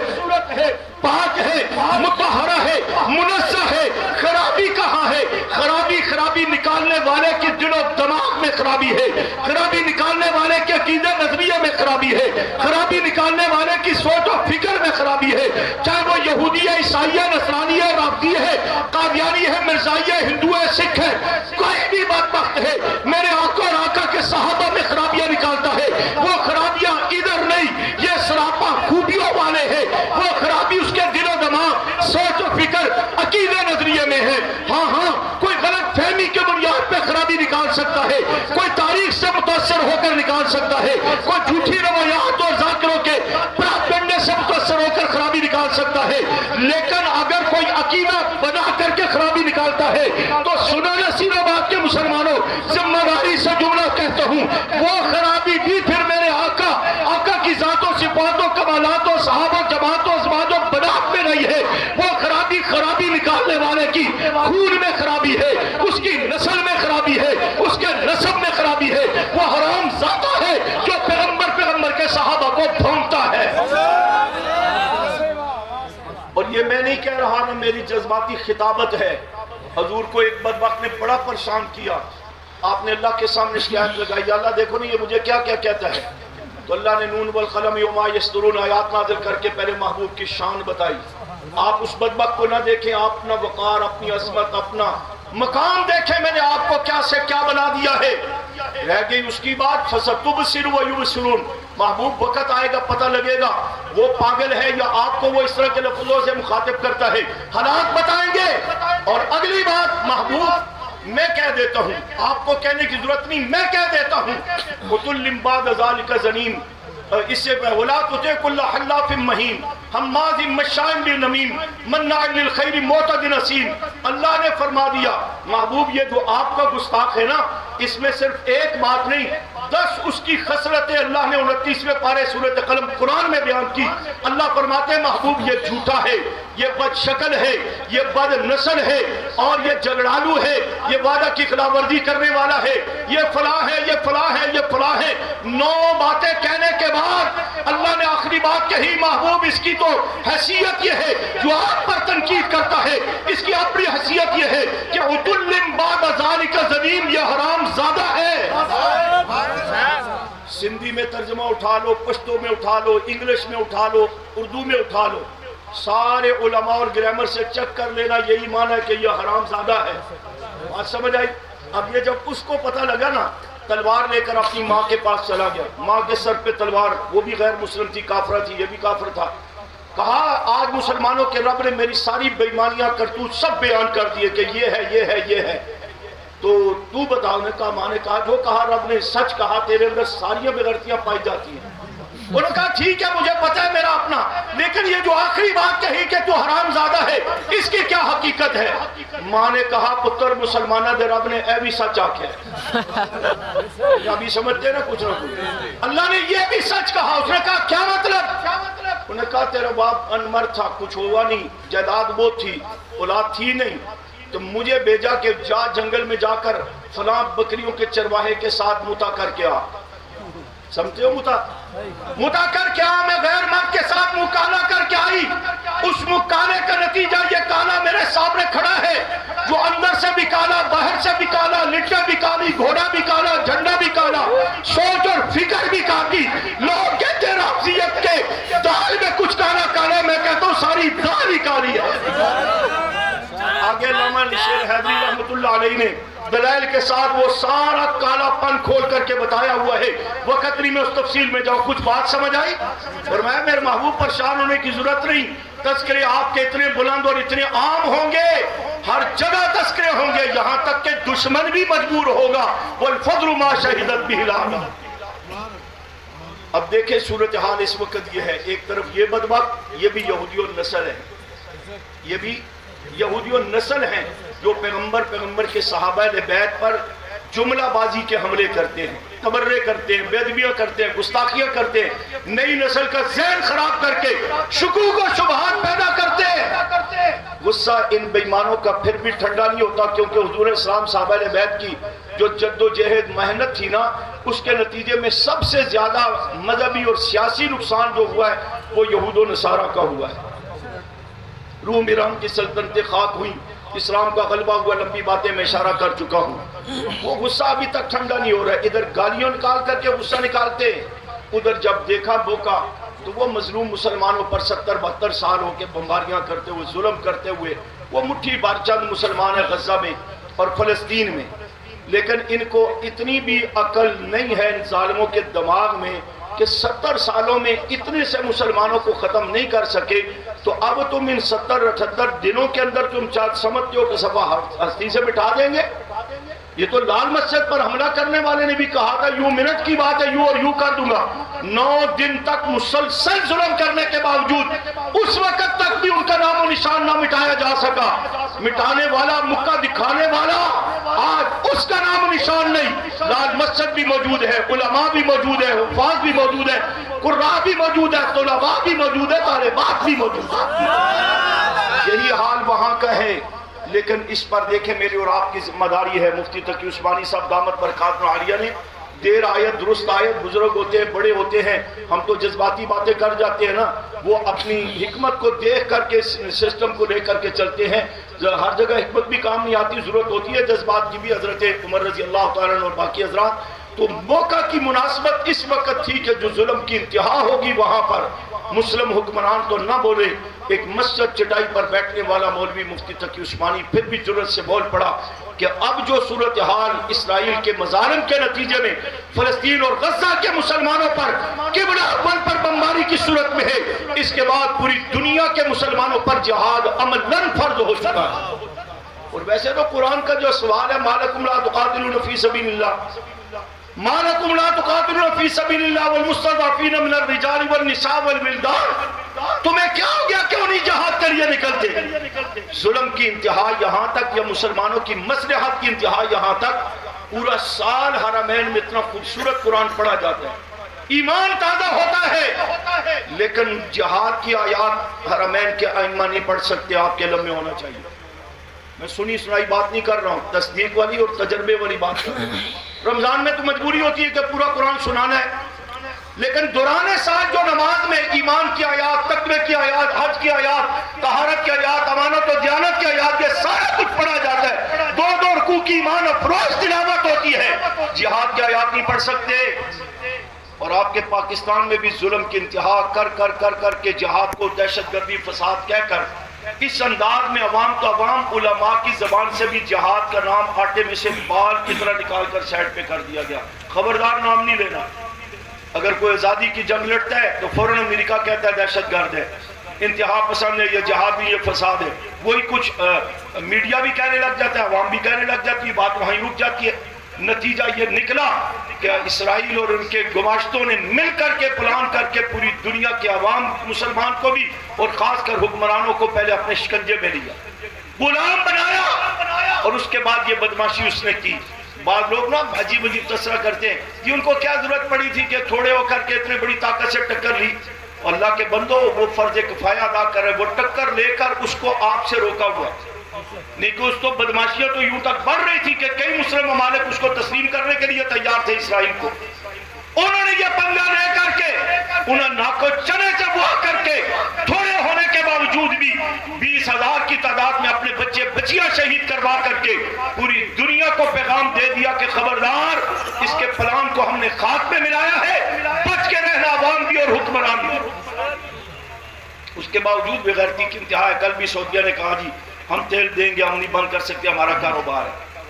پاک ہے، مطہرہ ہے، منزہ ہے، خرابی کہاں ہے؟ خرابی نکالنے والے کے دل و دماغ میں خرابی ہے، خرابی نکالنے والے کے عقیدہ نظریے میں خرابی ہے، خرابی نکالنے والے کی سوچ و فکر میں خرابی ہے، چاہے وہ یہودی ہے، عیسائی ہے، نصرانی ہے، رافضی ہے، قادیانی ہے، مرزائی ہے، ہندو ہے، سکھ ہے، کوئی بھی بدبخت ہے، میرے آقا اور آقا کے صحابہ میں خرابیاں نکالتا ہے، وہ خرابیاں ادھر نہیں، یہ سراپا خوبیوں والے ہیں، وہ خرابی اس کے دل و دماغ، سوچ و فکر، عقیدہ نظریے میں ہے۔ ہاں کوئی غلط فہمی کے بنیاد پہ خرابی نکال سکتا ہے، کوئی تاریخ سے متاثر ہو کر نکال سکتا ہے، کوئی جھوٹی روایات اور ذاکروں کے پراپگنڈے سے متاثر ہو کر خرابی نکال سکتا ہے، لیکن اگر کوئی عقیدہ بنا کر کے خرابی نکالتا ہے تو سنا نصیب بات کے مسلمانوں، ذمہ داری سے جملہ کہتا ہوں، وہ خرابی بھی پھر میرے آقا کی ذاتوں، صفاتوں، کمالاتوں، صحابہ، جماعتوں، ازواجوں، بنات میں نہیں ہے، وہ خرابی نکالنے والے کی خون میں خرابی ہے، اس کی نسل میں خرابی ہے، اس کے نسب میں خرابی ہے، وہ حرام ذاتہ ہے جو پیغمبر کے صحابہ کو بھونکتا ہے۔ اور یہ میں نہیں کہہ رہا، نہ میری جذباتی خطابت ہے، حضور کو ایک بدبخت نے بڑا پریشان کیا، آپ نے اللہ کے سامنے شکایت لگائی، یا اللہ دیکھو نہیں یہ مجھے کیا کہتا ہے، تو اللہ نے نون والقلم وما یسطرون آیات نازل کر کے پہلے محبوب کی شان بتائی۔ آپ اس بدبخت کو نہ دیکھیں، آپ اپنا وقار، اپنی عظمت، اپنا مقام دیکھیں، میں نے آپ کو کیا سے کیا بنا دیا ہے۔ رہ گئی اس کی بات فَسَتُبْصِرُ وَيُبْصِرُونَ، محبوب وقت آئے گا پتہ لگے گا وہ پاگل ہے یا آپ کو وہ اس طرح کے لفظوں سے مخاطب کرتا ہے، حالات بتائیں گے۔ اور اگلی بات محبوب میں کہہ دیتا ہوں، آپ کو کہنے کی ضرورت نہیں، میں کہہ دیتا ہوں، قُتُلٍ بَعْدَ ذَلِكَ زَنِيمٌ، اس سے وَلَا تُطِعْ كُلَّ حَلَّافٍ مَّهِينٍ حَمَّازٍ مَّشَّاءٍ بِنَمِيمٍ مَّنَّاعٍ لِّلْخَيْرِ مُعْتَدٍ أَثِيمٍ۔ اللہ نے فرما دیا محبوب یہ جو آپ کا گستاخ ہے نا، اس میں صرف ایک بات نہیں 10 اس کی خصلتیں اللہ نے 29ویں پارے سورۃ قلم قرآن میں بیان کی۔ اللہ فرماتے ہیں محبوب یہ جھوٹا ہے، یہ بد شکل ہے، یہ بد نسل ہے، اور یہ جھگڑالو ہے، یہ وعدہ کی خلاف ورزی کرنے والا ہے، یہ فلاں ہے، یہ فلاں ہے، یہ فلاں ہے۔ 9 باتیں کہنے کے بعد اللہ نے آخری بات کہی محبوب اس کی تو حیثیت یہ ہے جو آپ پر تنقید کرتا ہے، اس کی اپنی حیثیت یہ ہے کہ عُتُلٍ بَعْدَ ذَلِكَ زَنِيمٌ، یہ حرام زادہ ہے۔ سندھی میں ترجمہ اٹھا لو، پشتو میں اٹھا لو، انگلش میں اٹھا لو، اردو میں اٹھا لو، سارے علماء اور گرامر سے چیک کر لینا، یہی معنی ہے کہ یہ حرام زادہ ہے۔ بات سمجھ آئی؟ اب یہ جب اس کو پتہ لگا نا، تلوار لے کر اپنی ماں کے پاس چلا گیا، ماں کے سر پہ تلوار، وہ بھی غیر مسلم تھی، کافرہ تھی، یہ بھی کافر تھا۔ کہا آج مسلمانوں کے رب نے میری ساری بے ایمانیاں کرتوت سب بیان کر دیے کہ یہ ہے، یہ ہے، یہ ہے، تو بتاؤ۔ نے کہا، ماں نے کہا جو کہا رب نے سچ کہا، تیرے اندر ساری بغیرتیاں پائی جاتی ہیں۔ انہوں نے کہا ٹھیک ہے مجھے پتہ ہے میرا اپنا، لیکن یہ جو آخری بات کہی کہ تو حرام زادہ ہے، اس کی کیا حقیقت ہے؟ ماں نے کہا پتر مسلمانہ دے رب نے اے بھی سچ آکھیا ہے۔ ابھی سمجھتے نا کچھ نہ کچھ، اللہ نے یہ بھی سچ کہا۔ اس نے کہا کیا مطلب؟ انہوں نے کہا تیرا باپ انمر تھا، کچھ ہوا نہیں، جائیداد بہت تھی، اولاد تھی نہیں، تو مجھے بھیجا کہ جا جنگل میں جا کر فلاں بکریوں کے چرواہے کے ساتھ متا کر کے آ۔ سمجھتے ہو متا کر کے آ؟ میں غیر مرد کے ساتھ مکالہ کر کے آئی۔ اس مکالے کا نتیجہ یہ کالا میرے سامنے کھڑا ہے، جو اندر سے بھی کالا، باہر سے بھی کالا، لٹیں بھی کالی، گھوڑا بھی کالا، جھنڈا بھی کالا، سوچ اور فکر بھی کالی۔ لوگ کہتے ہیں رافضیت کے دال میں کچھ کالا کالا، میں کہتا ہوں ساری دال ہی کالی ہے۔ آگے علامہ شیر حیدری رحمۃ اللہ علیہ نے دلائل کے ساتھ وہ سارا کالا پن کھول کر کے بتایا ہوا ہے۔ وقت نہیں میں اس تفصیل میں جاؤں، کچھ بات سمجھ آئی؟ فرمایا میرے محبوب پریشان ہونے کی ضرورت نہیں، تذکرے آپ کے اتنے بلند اور اتنے عام ہوں گے، ہر جگہ تذکرے ہوں گے، یہاں تک کہ دشمن بھی مجبور ہوگا۔ وَالْفَضْلُ مَا شَهِدَتْ بِهِ الْأَعْدَاءُ۔ اب دیکھیں صورتحال اس وقت یہ ہے، ایک طرف یہ بدبخت، یہ بھی یہودی نسل ہے، یہ بھی یہودی نسل ہیں جو پیغمبر کے صحابہ بیعت پر جملہ بازی کے حملے کرتے ہیں، تبرے کرتے ہیں، بے ادبیاں کرتے ہیں، گستاخیاں کرتے ہیں، نئی نسل کا ذہن خراب کر کے شکوک و شبہات پیدا کرتے ہیں۔ غصہ ان بے ایمانوں کا پھر بھی ٹھنڈا نہیں ہوتا، کیونکہ حضور اسلام صحابہ بیعت کی جو جد و جہد محنت تھی نا، اس کے نتیجے میں سب سے زیادہ مذہبی اور سیاسی نقصان جو ہوا ہے وہ یہود و نصارہ کا ہوا ہے۔ روم ایران کی سلطنتیں خاک ہوئیں، اسلام کا غلبہ ہوا، لمبی باتیں میں اشارہ کر چکا ہوں۔ وہ غصہ ابھی تک ٹھنڈا نہیں ہو رہا ہے، ادھر گالیوں نکال کر کے غصہ نکالتے ہیں، ادھر جب دیکھا موقع تو وہ مظلوم مسلمانوں پر 70-72 سال ہو کے بمباریاں کرتے ہوئے، ظلم کرتے ہوئے، وہ مٹھی بار چند مسلمان ہیں غزہ میں اور فلسطین میں، لیکن ان کو اتنی بھی عقل نہیں ہے ان ظالموں کے دماغ میں کہ 70 سالوں میں اتنے سے مسلمانوں کو ختم نہیں کر سکے، تو اب تم ان 70-78 دنوں کے اندر تم سمجھتے ہو کہ صفحہ ہستی سے مٹا دیں گے؟ یہ تو لال مسجد پر حملہ کرنے والے نے بھی کہا تھا یوں منٹ کی بات ہے یوں اور یوں کر دوں گا۔ 9 دن تک مسلسل ظلم کرنے کے باوجود اس وقت تک بھی ان کا نام و نشان نہ مٹایا جا سکا۔ مٹانے والا، مکہ دکھانے والا، آج اس کا نام و نشان نہیں۔ لال مسجد بھی موجود ہے، علماء بھی موجود ہے، حفاظ بھی موجود ہے، قراء بھی موجود ہے، طلباء بھی موجود ہے، طالبات بھی موجود ہے۔ یہی حال وہاں کا ہے، لیکن اس پر دیکھیں میری اور آپ کی ذمہ داری ہے۔ مفتی تقی عثمانی صاحب دامت برکاتہ عالیہ نے دیر آیت درست آیت، بزرگ ہوتے ہیں، بڑے ہوتے ہیں، ہم تو جذباتی باتیں کر جاتے ہیں نا، وہ اپنی حکمت کو دیکھ کر کے سسٹم کو لے کر کے چلتے ہیں، ہر جگہ حکمت بھی کام نہیں آتی، ضرورت ہوتی ہے جذبات کی بھی۔ حضرت عمر رضی اللہ تعالیٰ عنہ اور باقی حضرات، تو موقع کی مناسبت اس وقت تھی کہ جو ظلم کی انتہا ہوگی وہاں پر مسلم حکمران تو نہ بولے، ایک مسجد چٹائی پر بیٹھنے والا مولوی مفتی تقی عثمانی پھر بھی جرأت سے بول پڑا کہ اب جو صورتحال اسرائیل کے مظالم کے نتیجے میں فلسطین اور غزہ کے مسلمانوں پر قبلہ اول پر بمباری کی صورت میں ہے، اس کے بعد پوری دنیا کے مسلمانوں پر جہاد عملاً فرض ہو چکا ہے۔ اور ویسے تو قرآن کا جو سوال ہے مالکم لا تقاتلون فی سبیل اللہ، مالکم لا تقاتلون فی سبیل اللہ والمستضعفین من الرجال والنساء والولدان، تمہیں کیا ہو گیا کیوں نہیں جہاد کے لیے نکلتے؟ ظلم کی انتہا یہاں تک یا مسلمانوں کی مصلحت کی انتہا یہاں تک پورا سال حرمین میں اتنا خوبصورت قرآن پڑھا جاتا ہے، ایمان تازہ ہوتا ہے، لیکن جہاد کی آیات حرمین کے ائمہ نہیں پڑھ سکتے، آپ کے علم میں ہونا چاہیے۔ میں سنی سنائی بات نہیں کر رہا ہوں، تصدیق والی اور تجربے والی بات کر رہا ہوں۔ رمضان میں تو مجبوری ہوتی ہے کہ پورا قرآن سنانا ہے، لیکن دوران سال جو نماز میں ایمان کی آیات، تقوی کی آیات، حج کی آیات، طہارت کی آیات، امانت و دیانت کی آیات، یہ سارا کچھ پڑھا جاتا ہے، دو دو رکوع کی ایمان افروز تلاوت ہوتی ہے، جہاد کی آیات نہیں پڑھ سکتے۔ اور آپ کے پاکستان میں بھی ظلم کی انتہا کر کے جہاد کو دہشت گردی فساد کہہ کر اس انداز میں عوام تو عوام، علماء کی زبان سے بھی جہاد کا نام آٹے میں سے بال کی طرح نکال کر سائڈ پہ کر دیا گیا۔ خبردار نام نہیں لینا، اگر کوئی آزادی کی جنگ لڑتا ہے تو فوراً امریکہ کہتا ہے دہشت گرد ہے، انتہا پسند ہے، یہ جہاد بھی، یہ فساد ہے۔ وہی کچھ میڈیا بھی کہنے لگ جاتا ہے، عوام بھی کہنے لگ جاتی ہے، بات وہیں رک جاتی ہے۔ نتیجہ یہ نکلا کہ اسرائیل اور ان کے گماشتوں نے مل کر کے پلان کر کے پوری دنیا کے عوام مسلمان کو بھی اور خاص کر حکمرانوں کو پہلے اپنے شکنجے میں لیا، غلام بنایا، اور اس کے بعد یہ بدماشی اس نے کی۔ بعض لوگ نا عجیب تذکرہ کرتے ہیں کہ ان کو کیا ضرورت پڑی تھی کہ تھوڑے ہو کر کے اتنے بڑی طاقت سے ٹکر لی۔ اللہ کے بندو، وہ فرض کفایہ ادا کر رہے، وہ ٹکر لے کر اس کو آپ سے روکا ہوا نہیں کہ اس تو بدماشیاں تو یوں تک بڑھ رہی تھی کہ کئی مسلم ممالک اس کو تسلیم کرنے کے لیے تیار تھے اسرائیل کو۔ انہوں نے یہ پنگا لے کر کے انہیں ناکو چنے چبوا کر کے تھوڑے ہونے کے باوجود بھی 20,000 کی تعداد میں اپنے بچے بچیاں شہید کروا کر کے پوری دنیا کو پیغام دے دیا کہ خبردار، اس کے پلان کو ہم نے خاک میں ملایا ہے، بچ کے رہنا عوام بھی اور حکمران بھی۔ اس کے باوجود بغیرتی کی انتہا ہے۔ کل بھی سعودیہ نے کہا جی ہم تیل دیں گے، ہم نہیں بند کر سکتے، ہمارا کاروبار ہے۔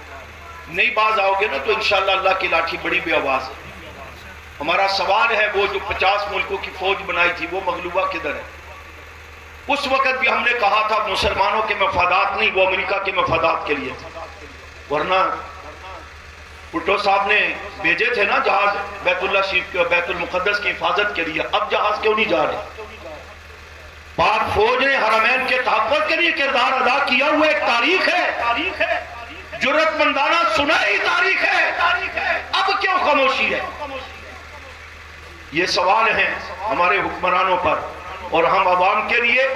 نہیں باز آؤ گے نا تو انشاءاللہ اللہ کی لاٹھی بڑی بے آواز ہے۔ ہمارا سوال ہے وہ جو 50 ملکوں کی فوج بنائی تھی وہ مغلوبہ کدھر ہے؟ اس وقت بھی ہم نے کہا تھا مسلمانوں کے مفادات نہیں، وہ امریکہ کے مفادات کے لیے تھا، ورنہ بھٹو صاحب نے بھیجے تھے نا جہاز بیت اللہ شریف کے بیت المقدس کی حفاظت کے لیے، اب جہاز کیوں نہیں جا رہے؟ پاک فوج نے حرمین کے تحفظ کے لیے کردار ادا کیا ہوا ایک تاریخ ہے، جرأت مندانہ سنائی تاریخ ہے، اب کیوں خاموشی ہے؟ یہ سوال ہیں ہمارے حکمرانوں پر، اور ہم عوام کے لیے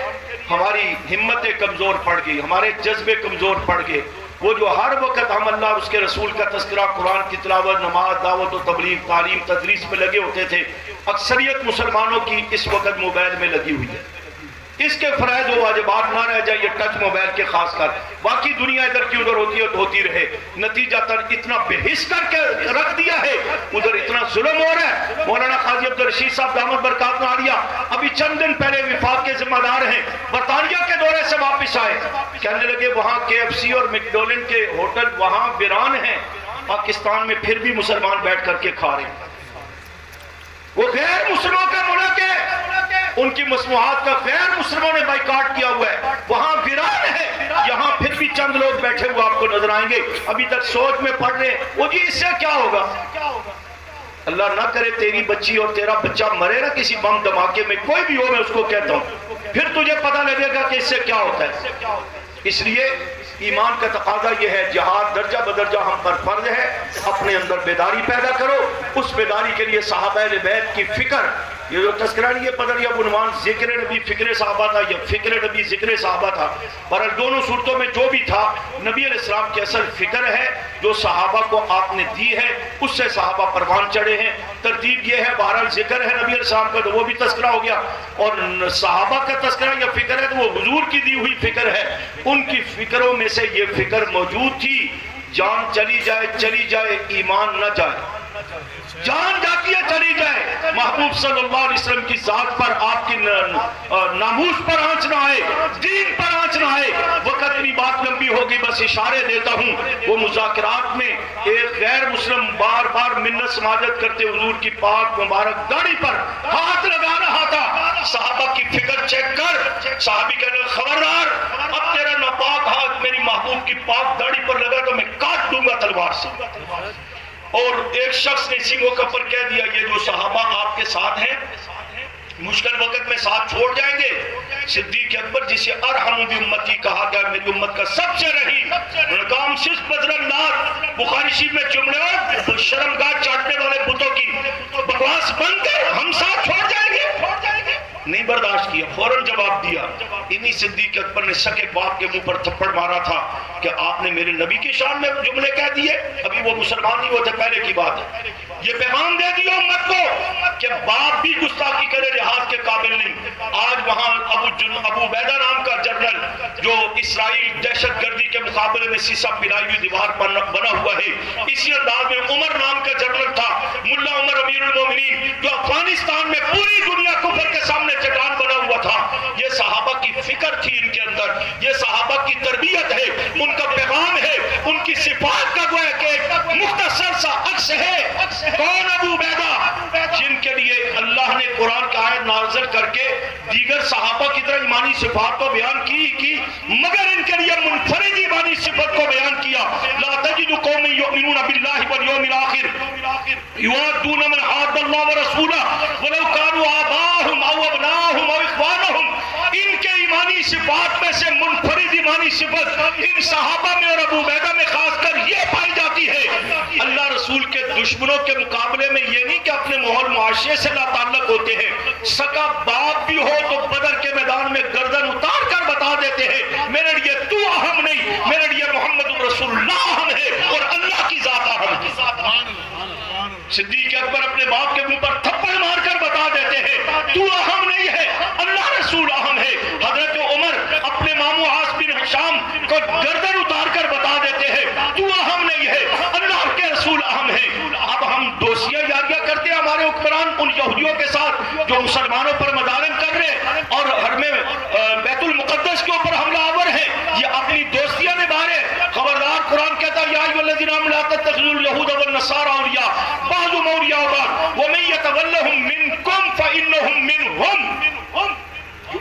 ہماری ہمتیں کمزور پڑ گئی، ہمارے جذبے کمزور پڑ گئے۔ وہ جو ہر وقت ہم اللہ اور اس کے رسول کا تذکرہ، قرآن کی تلاوت، نماز، دعوت و تبلیغ، تعلیم، تدریس میں لگے ہوتے تھے، اکثریت مسلمانوں کی اس وقت موبائل میں لگی ہوئی ہے۔ اس کے فرائض و واجبات نہ رہ جائے ٹچ موبائل کے، خاص کر باقی دنیا ادھر کی ادھر ہوتی ہے تو ہوتی رہے، نتیجہ تر اتنا بے حس کر کے رکھ دیا ہے، ادھر اتنا ظلم ہو رہا ہے۔ مولانا قاضی عبدالرشید صاحب دامت برکاتہ عالیہ ابھی چند دن پہلے وفاق کے ذمہ دار ہیں، برطانیہ کے دورے سے واپس آئے، کہنے لگے وہاں KFC اور میکڈونلڈ کے ہوٹل وہاں ویران ہیں، پاکستان میں پھر بھی مسلمان بیٹھ کر کے کھا رہے ہیں۔ وہ غیر مسلموں کا ملک ہے، ان کی مصنوعات کا غیر مسلموں نے بائیکاٹ کیا ہوا ہے، وہاں ویران ہے، یہاں پھر بھی چند لوگ بیٹھے ہوئے آپ کو نظر آئیں گے، ابھی تک سوچ میں پڑ رہے ہیں وہ جی اس سے کیا ہوگا؟ اللہ نہ کرے تیری بچی اور تیرا بچہ مرے نا کسی بم دھماکے میں، کوئی بھی ہو، میں اس کو کہتا ہوں، پھر تجھے پتہ لگے گا کہ اس سے کیا ہوتا ہے۔ اس لیے ایمان کا تقاضا یہ ہے، جہاد درجہ بدرجہ ہم پر فرض ہے، اپنے اندر بیداری پیدا کرو، اس بیداری کے لیے صحابہ اہل بیت کی فکر، یہ جو تذکرہ نہیں، یہ پتہ نہیں اب عنوان ذکر نبی فکر صحابہ تھا یا فکر نبی ذکر صحابہ تھا، پر دونوں صورتوں میں جو بھی تھا، نبی علیہ السلام کی اصل فکر ہے جو صحابہ کو آپ نے دی ہے، اس سے صحابہ پروان چڑھے ہیں۔ ترتیب یہ ہے، بہرحال ذکر ہے نبی علیہ السلام کا تو وہ بھی تذکرہ ہو گیا، اور صحابہ کا تذکرہ یا فکر ہے تو وہ حضور کی دی ہوئی فکر ہے، ان کی فکروں میں سے یہ فکر موجود تھی، جان چلی جائے ایمان نہ جائے، جان جاتی ہے چلی جائے، محبوب صلی اللہ علیہ وسلم کی ذات پر، آپ کی ناموس پر آنچ نہ آئے، دین پر آنچ نہ آئے۔ وقت اتنی بات لمبی ہوگی، بس اشارے دیتا ہوں۔ وہ مذاکرات میں ایک غیر مسلم بار بار منت سماجت کرتے حضور کی پاک مبارک داڑھی پر ہاتھ لگا رہا تھا۔ صحابہ کی فکر چیک کر، صحابی کہنے لگے خبردار، اب تیرا ناپاک ہاتھ میری محبوب کی پاک داڑھی پر لگا تو میں کاٹ دوں گا تلوار سے۔ اور ایک شخص نے اسی موقع پر کہہ دیا، یہ جو صحابہ آپ کے ساتھ ہیں مشکل وقت میں ساتھ چھوڑ جائیں گے۔ صدیق اکبر جسے ارحم بی امتی کہا گیا، میری امت کا سب سے رحیم، کام صرف بدر النار، بخاری شریف میں جملے شرمگاہ چاٹنے والے بتوں کی بکواس بند کر ہم ساتھ چھوڑ جائیں گے، نہیں برداشت کیا، فوراً جواب دیا۔ انہی صدیق اکبر نے سکے باپ کے منہ پر تھپڑ مارا تھا کہ آپ نے میرے نبی کی شان میں جملے کہہ دیے، ابھی وہ مسلمان نہیں ہوتے، پہلے کی بات ہے۔ یہ پیغام دے دیا امت کو کہ باپ بھی گستاخی کرے لحاظ کے قابل نہیں۔ آج وہاں ابو عبیدہ نام کا جنرل جو اسرائیل دہشت گردی کے مقابلے میں سیسا پلائی ہوئی دیوار پر بنا ہوا ہے، اسی انداز میں عمر نام کا جنرل تھا، ملا عمر امیر المومنین، جو افغانستان میں پوری دنیا کفر کے سامنے چٹان بنا ہوا تھا۔ یہ صحابہ کی فکر تھی ان کے اندر، یہ صحابہ کی تربیت ہے، ان کا پیغام ہے، ان کی صفات کا گویا کہ ایک مختصر سا عکس ہے۔ کون ابو عبیدہ؟ جن کے لیے اللہ نے قرآن کی آیت نازل کر کے دیگر صحابہ کی طرح ایمانی صفات کو بیان کی مگر ان کے لیے منفرد ایمانی صفت کو بیان کیا۔ لا تجد قوم یؤمنون باللہ والیوم الآخر یوادون من حاد اللہ ورسولہ ولو کانوا آباءہم او ابناءہم او اخوانہم۔ ان کے ایمانی صفات میں سے منفرد ایمانی صفت ان صحابہ میں اور ابو عبیدہ میں خاص کر یہ پائی جاتی ہے۔ اللہ رسول کے دشمنوں کے مقابلے میں یہ نہیں کہ اپنے ماحول معاشرے سے لا تعلق ہوتے ہیں، سکا باپ بھی ہو تو بدر کے میدان میں گردن اتار کر بتا دیتے ہیں میرے لیے تو اہم نہیں، میرے لیے محمد رسول اللہ اہم ہے اور اللہ کی ذات اہم ہے۔ صدیق اکبر اپنے باپ کے منہ پر تھپڑ مار کر بتا دیتے ہیں تو اہم نہیں ہے، اللہ رسول اہم ہے۔ حضرت عمر اپنے ماموں عاص بن ہشام کو گردن اتار کر بتا دیتے ہیں تو اہم نہیں ہے، اللہ کے رسول اہم ہے۔ اب ہم دوستیاں یاریاں کرتے ہیں ہمارے حکمران ان یہودیوں کے ساتھ جو مسلمانوں پر مظالم کر رہے اور ہر میں بیت المقدس کے اوپر حملہ آور ہے، یہ اپنی دوستیاں نبھا رہے۔ خبردار، قرآن کہتا ہے یا ایھا الذین آمنوا لا تتخذوا اليہود والنصارى اولیاء بعضهم اولیاء بعض ومن یتولهم منکم فانهم منهم۔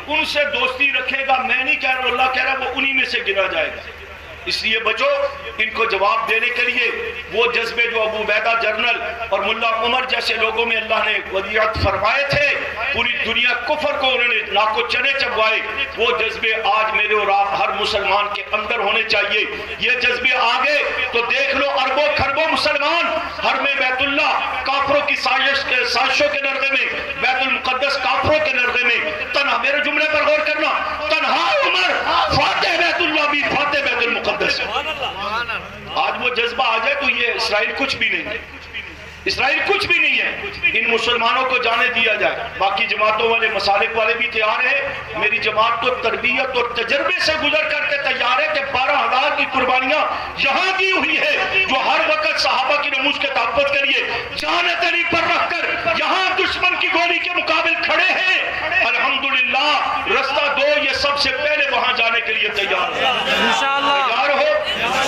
ان سے دوستی رکھے گا، میں نہیں کہہ رہا، اللہ کہہ رہا وہ انہی میں سے گنا جائے گا۔ اس لیے بچو، ان کو جواب دینے کے لیے وہ جذبے جو ابو عبیدہ جنرل اور ملا عمر جیسے لوگوں میں اللہ نے ودیعت فرمائے تھے، پوری دنیا کفر کو انہوں نے ناکو چنے چبوائے، وہ جذبے آج میرے اور آپ ہر مسلمان کے اندر ہونے چاہیے۔ یہ جذبے آگے تو دیکھ لو اربوں کھربوں مسلمان حرم بیت اللہ کافروں کی سازشوں کے نرغے میں، بیت المقدس کافروں کے نرغے میں، تنہا، میرے جملے پر غور کرنا، تنہا عمر فاتح بیت اللہ بھی فاتح بیت المقدس۔ آج وہ جذبہ آ جائے تو یہ اسرائیل کچھ بھی نہیں ہے، اسرائیل کچھ بھی نہیں ہے۔ ان مسلمانوں کو جانے دیا جائے۔ باقی جماعتوں والے مسالک والے بھی تیار ہیں، میری جماعت تو تربیت اور تجربے سے گزر کر کے تیار ہے کہ 12,000 کی قربانیاں یہاں کی ہوئی ہے جو ہر وقت صحابہ کی نموز کے تحفظ کے لیے جان تری پر رکھ کر یہاں دشمن کی گولی کے مقابل کھڑے ہیں۔ الحمدللہ رستہ دو یہ سب سے پہلے وہاں جانے کے لیے تیار ہے۔ تیار ہو،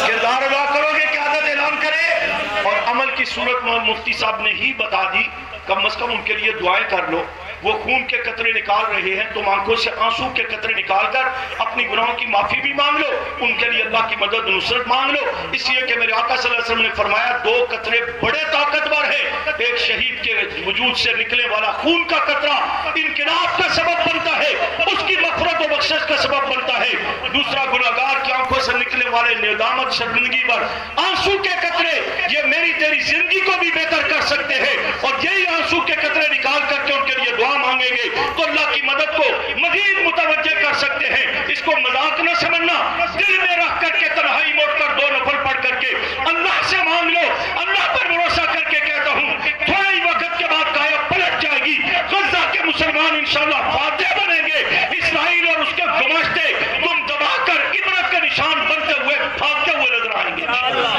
کردار ادا کرو گے، قیادت اعلان کرے اور عمل کی صورت میں مفتی صاحب نے ہی بتا دی، کم از کم ان کے لیے دعائیں کر لو۔ وہ خون کے قطرے نکال رہے ہیں، تم آنکھوں سے آنسو کے قطرے نکال کر اپنی گناہوں کی معافی بھی مانگ لو، ان کے لیے اللہ کی مدد نصرت مانگ لو، اس لیے کہ میرے آقا صلی اللہ علیہ وسلم نے فرمایا 2 قطرے بڑے طاقتور ہیں، ایک شہید کے وجود سے نکلے والا خون کا قطرہ انقلاب کا سبب بنتا ہے، اس کی مغفرت و بخشش کا سبب بنتا ہے، دوسرا گناہگار کی آنکھوں سے نکلنے والے ندامت شرمندگی پر آنسو کے قطرے یہ میری تیری زندگی کو بھی بہتر کر سکتے ہیں، اور یہی آنسو کے قطرے نکال کر کے ان کے لیے دعا مانگیں گے تو اللہ کی مدد کو مزید متوجہ کر سکتے ہیں۔ اس کو مذاق نہ سمجھنا، دل میں رکھ کر کے تنہائی موڑ کر 2 نفل پڑھ کر کے اللہ سے مانگ لو۔ اللہ پر بھروسہ کر کے کہتا ہوں تھوڑے ہی وقت کے بعد کایا پلٹ جائے گی، غزہ کے مسلمان انشاءاللہ فاتح بنیں گے، اسرائیل اور اس کے گماشتے تم دبا کر عبرت کا نشان بنتے ہوئے بھاگتے ہوئے نظر آئیں گے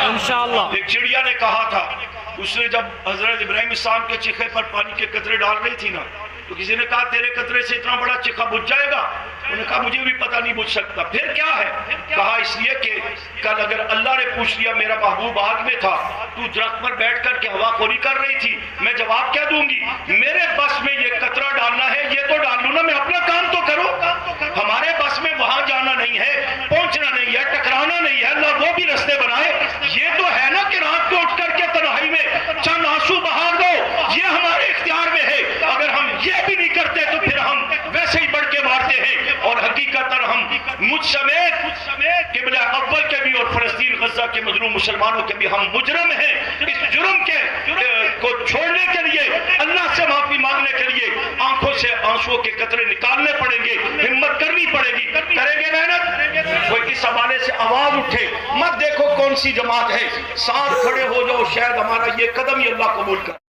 انشاءاللہ۔ ایک چڑیا نے کہا تھا اس نے جب حضرت ابراہیم السلام کے چیخے پر پانی کے قطرے ڈال رہی تھی نا، تو کسی نے کہا تیرے قطرے سے اتنا بڑا چیخا بجھ جائے گا؟ انہوں نے کہا مجھے بھی پتہ نہیں بجھ سکتا۔ پھر کیا ہے؟ کہا اس لیے کہ کل اگر اللہ نے پوچھ لیا میرا محبوب آگ میں تھا، تو درخت پر بیٹھ کر کے ہوا خوری کر رہی تھی، میں جواب کیا دوں گی؟ میرے بس میں یہ قطرہ ڈالنا ہے، یہ تو ڈال لوں نا، میں اپنا کام تو کروں۔ ہمارے بس میں وہاں جانا نہیں ہے، پہنچنا نہیں ہے، ٹکرانا نہیں ہے، اللہ وہ بھی رستے بنائے۔ یہ تو ہے نا کہ رات کو اٹھ کر کے تنہائی میں چند آنسو بہا دو، یہ ہمارے اختیار میں ہے۔ اگر ہم یہ بھی نہیں کرتے تو پھر ہم ویسے ہی بڑھ کے مارتے ہیں، اور حقیقتاً ہم مجھ سمیت قبلہ اول کے بھی اور فلسطین غزہ کے مظلوم مسلمانوں کے بھی ہم مجرم ہیں۔ اس جرم کے کو چھوڑنے کے لیے، اللہ سے معافی مانگنے کے لیے آنکھوں سے آنسوؤں کے قطرے نکالنے پڑیں گے، ہمت کرنی پڑے گی، کریں گے محنت؟ کوئی اس حوالے سے آواز اٹھے، مت دیکھو کون سی جماعت ہے، ساتھ کھڑے ہو جاؤ، شاید ہمارا یہ قدم ہی اللہ قبول کر۔